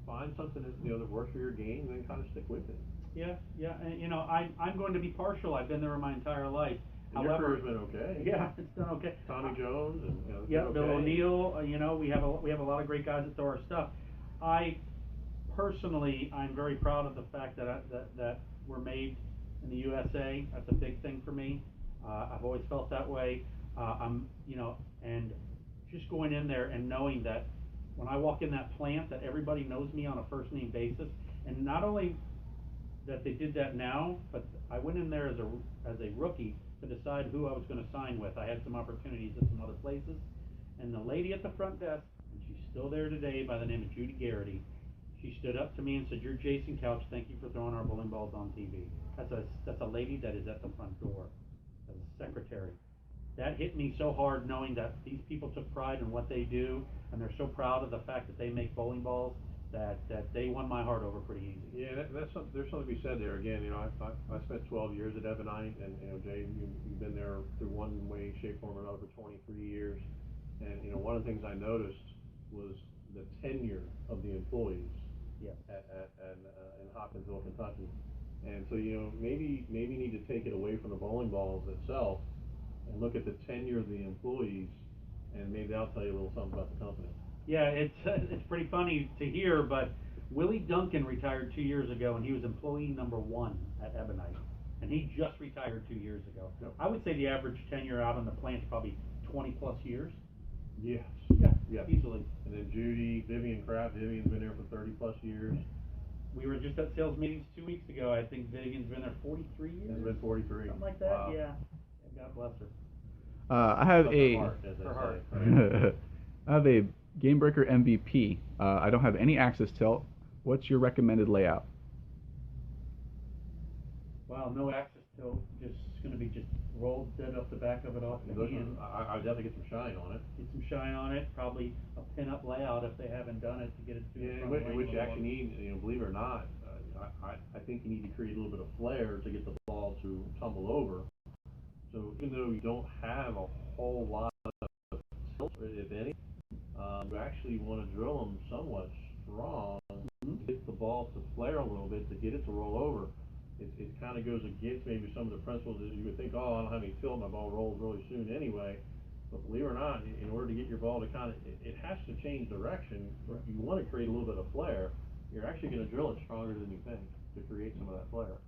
Find something that works for your game, and then kind of stick with it. Yeah, and I'm going to be partial. I've been there my entire life. And your career's been okay. Yeah, it's done okay. Tommy Jones and yeah, okay. Bill O'Neill. We have a lot of great guys that throw our stuff. Personally, I'm very proud of the fact that we're made in the USA. That's a big thing for me. I've always felt that way. And just going in there and knowing that when I walk in that plant, that everybody knows me on a first name basis, and not only that they did that now, but I went in there as a rookie to decide who I was going to sign with. I had some opportunities at some other places, and the lady at the front desk, and she's still there today, by the name of Judy Garrity, She stood up to me and said, "You're Jason Couch. Thank you for throwing our bowling balls on TV." That's a lady that is at the front door, as a secretary. That hit me so hard knowing that these people took pride in what they do, and they're so proud of the fact that they make bowling balls that they won my heart over pretty easy. Yeah, there's something to be said there. Again, I spent 12 years at Ebonite, and Jay, you've been there through one way, shape, form, or another for 23 years. And one of the things I noticed was the tenure of the employees. Yeah. In Hopkinsville, Kentucky. And so maybe you need to take it away from the bowling balls itself and look at the tenure of the employees, and maybe that'll tell you a little something about the company. Yeah, it's pretty funny to hear, but Willie Duncan retired 2 years ago, and he was employee number 1 at Ebonite, and he just retired 2 years ago. Yep. I would say the average tenure out on the plant is probably 20 plus years. Yes. Yeah, easily. And then Vivian Kraft. Vivian's been there for 30 plus years. We were just at sales meetings 2 weeks ago. I think Vivian's been there 43 years. It's been 43. Something like that. Wow. Yeah. God bless her. I have Her heart, as they her say, heart. right? I have a Game Breaker MVP. I don't have any access tilt. What's your recommended layout? Wow, no access tilt. Just going to be just rolled dead off the back of it off the hand. I would definitely get some shine on it. Get some shine on it. Probably a pin-up layout if they haven't done it to get it to the front lane. Which you actually need, believe it or not, I think you need to create a little bit of flair to get the ball to tumble over. So even though you don't have a whole lot of tilt, if any, you actually want to drill them somewhat strong to get the ball to flare a little bit, to get it to roll over. It kind of goes against maybe some of the principles that you would think, oh, I don't have any tilt, my ball rolls really soon anyway. But believe it or not, in order to get your ball to it has to change direction. If you want to create a little bit of flare, you're actually going to drill it stronger than you think to create some of that flare.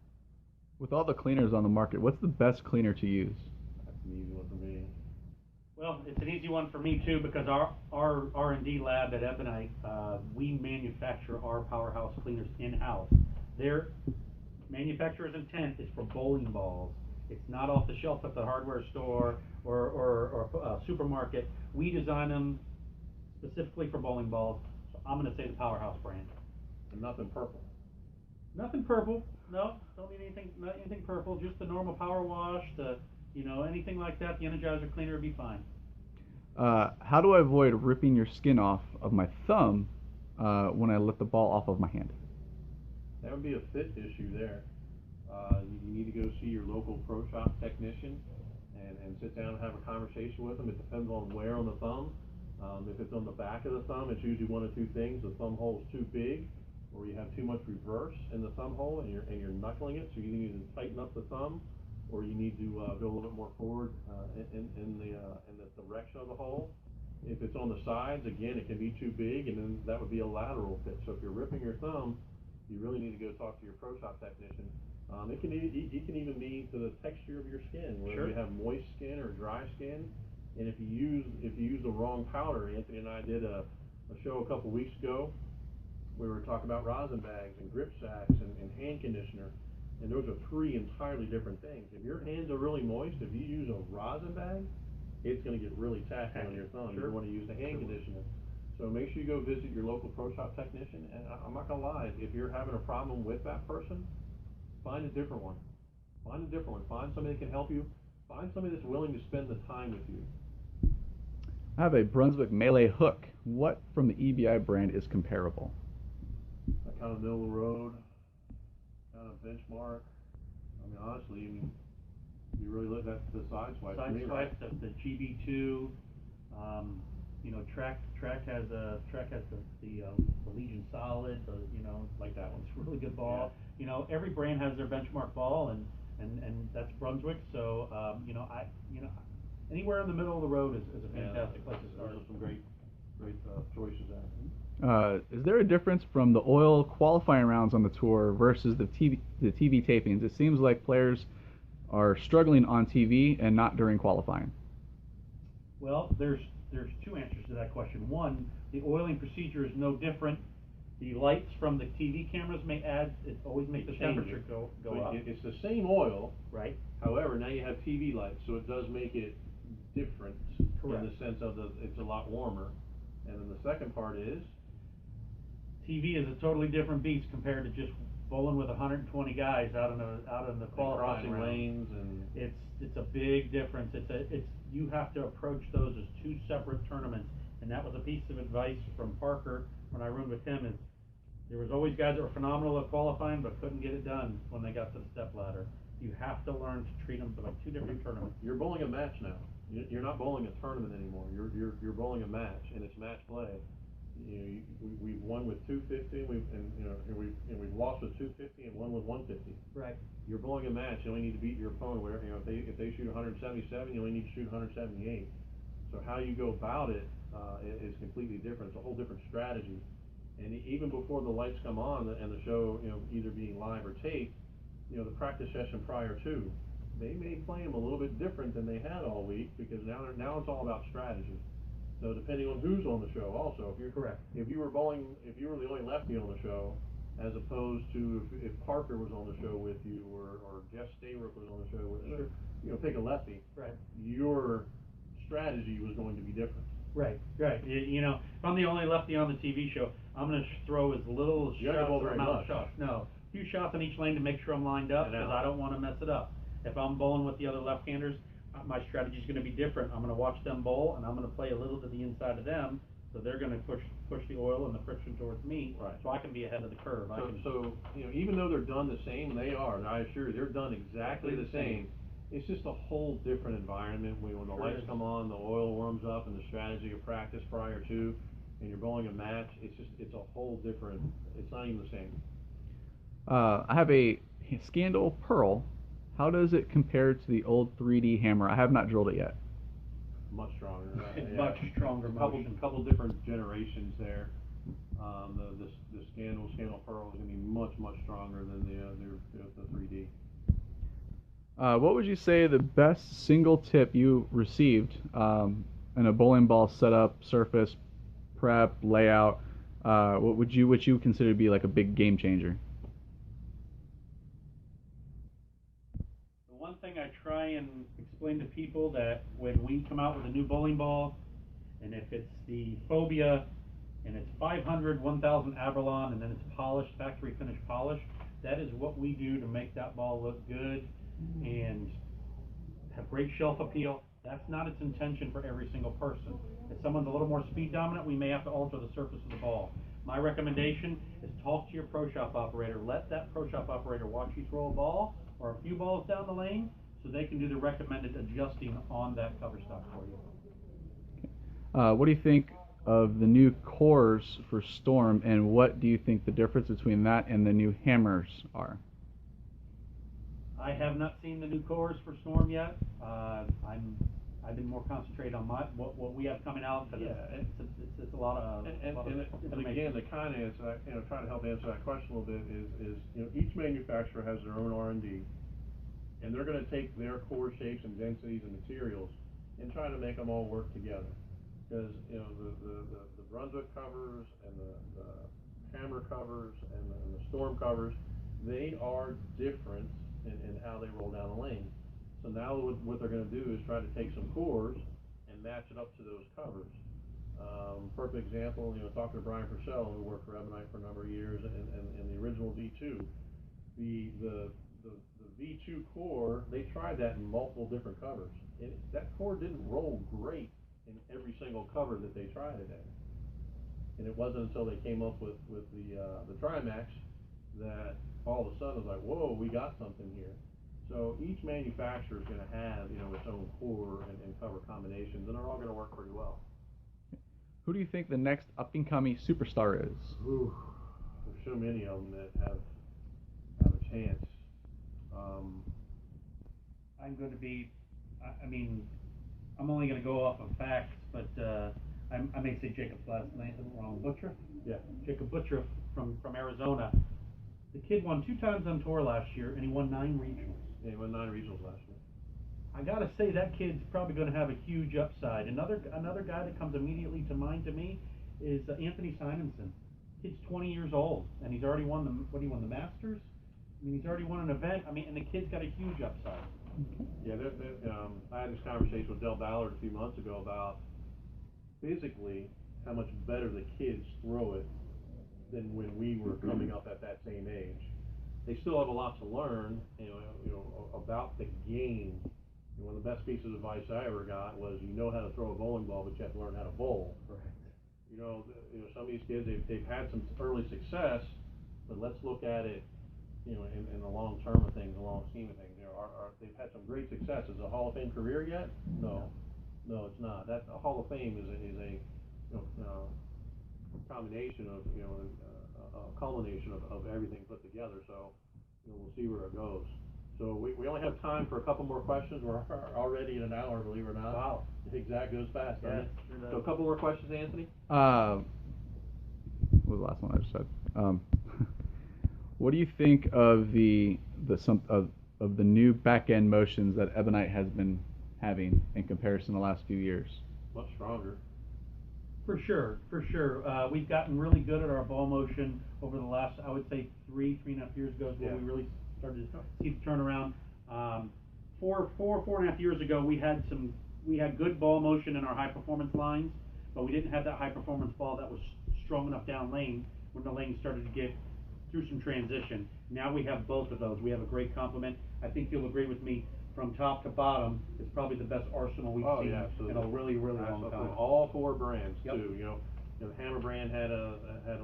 With all the cleaners on the market, what's the best cleaner to use? That's an easy one for me. Well, it's an easy one for me too, because our R&D lab at Ebonite, we manufacture our powerhouse cleaners in-house. Their manufacturer's intent is for bowling balls. It's not off the shelf at the hardware store or supermarket. We design them specifically for bowling balls. So I'm going to say the Powerhouse brand. And nothing purple. Nothing purple. No, don't need anything. Not anything purple. Just the normal power wash. Anything like that. The Energizer cleaner would be fine. How do I avoid ripping your skin off of my thumb when I let the ball off of my hand? That would be a fit issue there. You need to go see your local pro shop technician and sit down and have a conversation with them. It depends on where on the thumb. If it's on the back of the thumb, it's usually one of two things. The thumb hole is too big, or you have too much reverse in the thumb hole, and you're knuckling it. So you need to tighten up the thumb, or you need to go a little bit more forward in the direction of the hole. If it's on the sides, again, it can be too big, and then that would be a lateral fit. So if you're ripping your thumb, you really need to go talk to your pro shop technician. It can even be to the texture of your skin, whether Sure. you have moist skin or dry skin. And if you use the wrong powder, Anthony and I did a show a couple weeks ago. We were talking about rosin bags and grip sacks and hand conditioner, and those are 3 entirely different things. If your hands are really moist, if you use a rosin bag, it's going to get really tacky on your thumb. Sure. You want to use the hand conditioner. So make sure you go visit your local pro shop technician. And I'm not going to lie, if you're having a problem with that person, find a different one. Find a different one. Find somebody that can help you. Find somebody that's willing to spend the time with you. I have a Brunswick Melee hook. What from the EBI brand is comparable? Kind of middle of the road, kind of benchmark. I mean, honestly, you really look at the side swipe. Side swipe, the GB2. Track has the Legion Solid. Like that one's a really good ball. Yeah. Every brand has their benchmark ball, and that's Brunswick. So anywhere in the middle of the road is a fantastic place to start. Those are some great choices there. Is there a difference from the oil qualifying rounds on the tour versus the TV tapings? It seems like players are struggling on TV and not during qualifying. Well, there's 2 answers to that question. One, the oiling procedure is no different. The lights from the TV cameras always make the temperature go up. It's the same oil, right? However, now you have TV lights, so it does make it different. Correct. In the sense of it's a lot warmer. And then the second part is TV is a totally different beast compared to just bowling with 120 guys out in the qualifying crossing round. lanes and It's a big difference. You have to approach those as two separate tournaments, and that was a piece of advice from Parker when I roomed with him. Is there was always guys that were phenomenal at qualifying but couldn't get it done when they got to the step ladder. You have to learn to treat them like two different tournaments. you're bowling a match now. You're not bowling a tournament anymore. You're bowling a match, and it's match play. We've won with 250, we've lost with 250 and won with 150. Right. You're bowling a match. You only need to beat your opponent. Where if they shoot 177, you only need to shoot 178. So how you go about it is completely different. It's a whole different strategy. And even before the lights come on and the show, either being live or taped, the practice session prior to, they may play them a little bit different than they had all week, because now it's all about strategy. So depending on who's on the show, also, if you're correct, if you were the only lefty on the show, as opposed to if Parker was on the show with you, or Jeff Staybrook was on the show with you, pick a lefty. right. Your strategy was going to be different. Right. If I'm the only lefty on the TV show, I'm going to throw as little You have to bowl very much. shots. No, a few shots on each lane to make sure I'm lined up, because I don't want to mess it up. If I'm bowling with the other left-handers, my strategy is going to be different. I'm going to watch them bowl, and I'm going to play a little to the inside of them, so they're going to push the oil and the friction towards me, right, so I can be ahead of the curve. So even though they're done the same, and they are, I assure you, they're done exactly the same. It's just a whole different environment when the lights come on, the oil warms up, and the strategy of practice prior to, and you're bowling a match. It's a whole different. It's not even the same. I have a Scandal Pearl. How does it compare to the old 3D hammer? I have not drilled it yet. Much stronger. Much stronger. Couple different generations there. The Scandal Pearl is going to be much stronger than the 3D. What would you say the best single tip you received in a bowling ball setup, surface, prep, layout? What would you consider to be like a big game changer? The one thing I try and explain to people, that when we come out with a new bowling ball, and if it's the Phobia and it's 500, 1000 Avalon, and then it's polished, factory finished polish, that is what we do to make that ball look good and have great shelf appeal. That's not its intention for every single person. If someone's a little more speed dominant, we may have to alter the surface of the ball. My recommendation is talk to your pro shop operator. Let that pro shop operator watch you throw a ball or a few balls down the lane, so they can do the recommended adjusting on that cover stock for you. What do you think of the new cores for Storm, and what do you think the difference between that and the new hammers are? I have not seen the new cores for Storm yet. I've been more concentrated on what we have coming out, because it's a lot of and again, the kind of answer, try to help answer that question a little bit is each manufacturer has their own R&D, and they're going to take their core shapes and densities and materials and try to make them all work together. Because the Brunswick covers and the hammer covers and the Storm covers, they are different in how they roll down the lane. So now what they're going to do is try to take some cores and match it up to those covers. Perfect example, talking to Brian Purcell, who worked for Ebonite for a number of years, and the original V2, the V2 core, they tried that in multiple different covers, and that core didn't roll great in every single cover that they tried it in. And it wasn't until they came up with the Trimax that all of a sudden it was like, whoa, we got something here. So each manufacturer is going to have its own core and cover combinations, and they're all going to work pretty well. Who do you think the next up-and-coming superstar is? Ooh, there's so many of them that have a chance. I'm going to be, I'm only going to go off of facts, but I may say Jacob's last name wrong. Butcher? Yeah. Jacob Butcher from Arizona. The kid won 2 times on tour last year, and he won 9 regionals. Yeah, he won 9 regionals last year. I gotta say, that kid's probably going to have a huge upside. Another guy that comes immediately to mind to me is Anthony Simonson. Kid's 20 years old, and he's already won the Masters. He's already won an event. And the kid's got a huge upside. Yeah, I had this conversation with Del Ballard a few months ago about physically how much better the kids throw it than when we were coming up at that same age. They still have a lot to learn, about the game. And one of the best pieces of advice I ever got was, you know how to throw a bowling ball, but you have to learn how to bowl. Correct. Some of these kids, they've had some early success, but let's look at it, in the long term of things, the long scheme of things. They've had some great success. Is it a Hall of Fame career yet? No, it's not. That a Hall of Fame is a combination of, a culmination of everything put together. So, we'll see where it goes. So we only have time for a couple more questions. We're already in an hour, believe it or not. Wow. Exact goes fast, doesn't it? Sure does. So a couple more questions, Anthony? What was the last one I just said? What do you think of the new back end motions that Ebonite has been having in comparison to the last few years? Much stronger. For sure. We've gotten really good at our ball motion over the last, I would say, 3.5 years ago is when we really started to see the turnaround. 4.5 years ago, we had good ball motion in our high performance lines, but we didn't have that high performance ball that was strong enough down lane when the lane started to get through some transition. Now we have both of those. We have a great complement. I think you'll agree with me, from top to bottom, it's probably the best arsenal we've seen in a really, really long time. All four brands Yep. too. The Hammer brand had a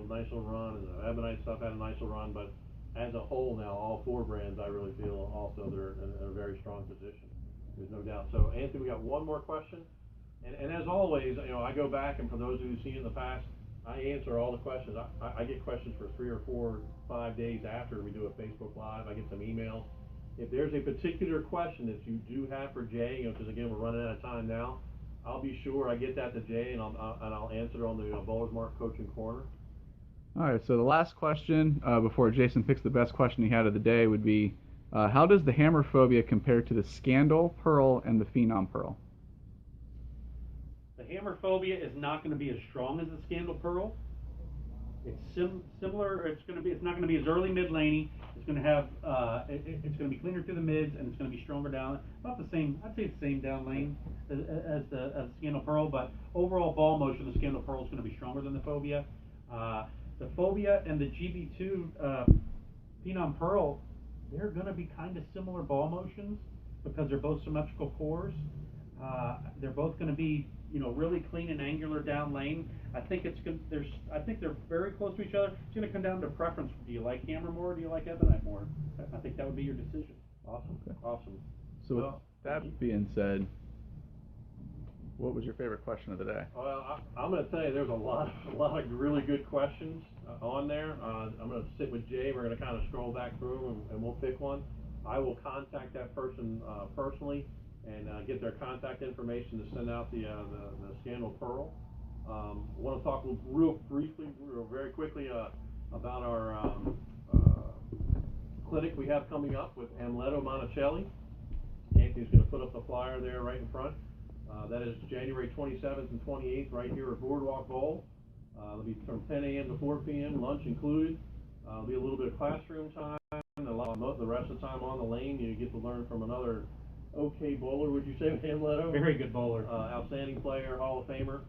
nice little run, and the Ebonite stuff had a nice little run, but as a whole now, all four brands, I really feel also they're in a very strong position. There's no doubt. So Anthony, we got one more question, and as always, I go back, and for those who've seen in the past, I answer all the questions. I get questions for 3 or 4, 5 days after we do a Facebook Live. I get some emails. If there's a particular question that you do have for Jay, because again we're running out of time now, I'll be sure I get that to Jay, and I'll answer it on the BowlersMart Coaching Corner. All right. So the last question before Jason picks the best question he had of the day would be, how does the Hammer Phobia compare to the Scandal Pearl and the Phenom Pearl? The Hammer Phobia is not going to be as strong as the Scandal Pearl. It's similar. It's not going to be as early mid laney. It's going to have. It's going to be cleaner through the mids, and it's going to be stronger down. About the same. I'd say the same down lane as the Scandal Pearl, but overall ball motion, the Scandal Pearl is going to be stronger than the Phobia. The Phobia and the GB2 Phenom Pearl, they're going to be kind of similar ball motions because they're both symmetrical cores. They're both going to be, really clean and angular down lane. I think they're very close to each other. It's going to come down to preference. Do you like Hammer more, or do you like Ebonite more? I think that would be your decision. Awesome. Okay. Awesome. So with that being said, what was your favorite question of the day? Well, I'm going to tell you, there's a lot of really good questions on there. I'm going to sit with Jay. We're going to kind of scroll back through them, and we'll pick one. I will contact that person personally and get their contact information to send out the Scandal Pearl. I want to talk real very quickly about our clinic we have coming up with Amleto Monticelli. Anthony's going to put up the flyer there right in front. That is January 27th and 28th right here at Boardwalk Bowl. It'll be from 10 a.m. to 4 p.m., lunch included. There'll be a little bit of classroom time. The rest of the time on the lane, you get to learn from another okay bowler, would you say, Amleto? Very good bowler. Outstanding player, Hall of Famer.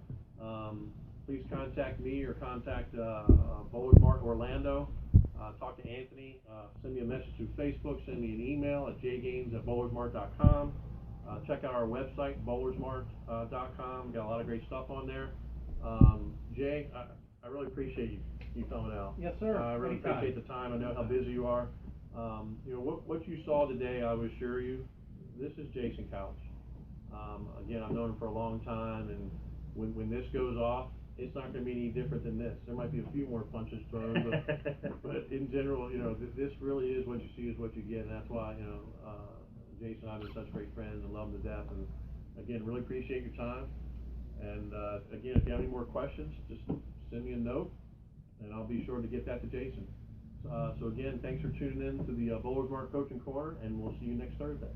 Please contact me or contact BowlersMart Orlando. Talk to Anthony. Send me a message through Facebook. Send me an email at jgames@bowlersmart.com. Check out our website, bowlersmart.com. Got a lot of great stuff on there. Jay, I really appreciate you coming out. Yes, sir. I really appreciate the time. I know how busy you are. What you saw today, I would assure you, this is Jason Couch. Again, I've known him for a long time, and when this goes off, it's not going to be any different than this. There might be a few more punches thrown, but in general, this really is what you see is what you get, and that's why, Jason and I have been such great friends and love him to death. And again, really appreciate your time. And again, if you have any more questions, just send me a note, and I'll be sure to get that to Jason. So again, thanks for tuning in to the BowlersMart Coaching Corner, and we'll see you next Thursday.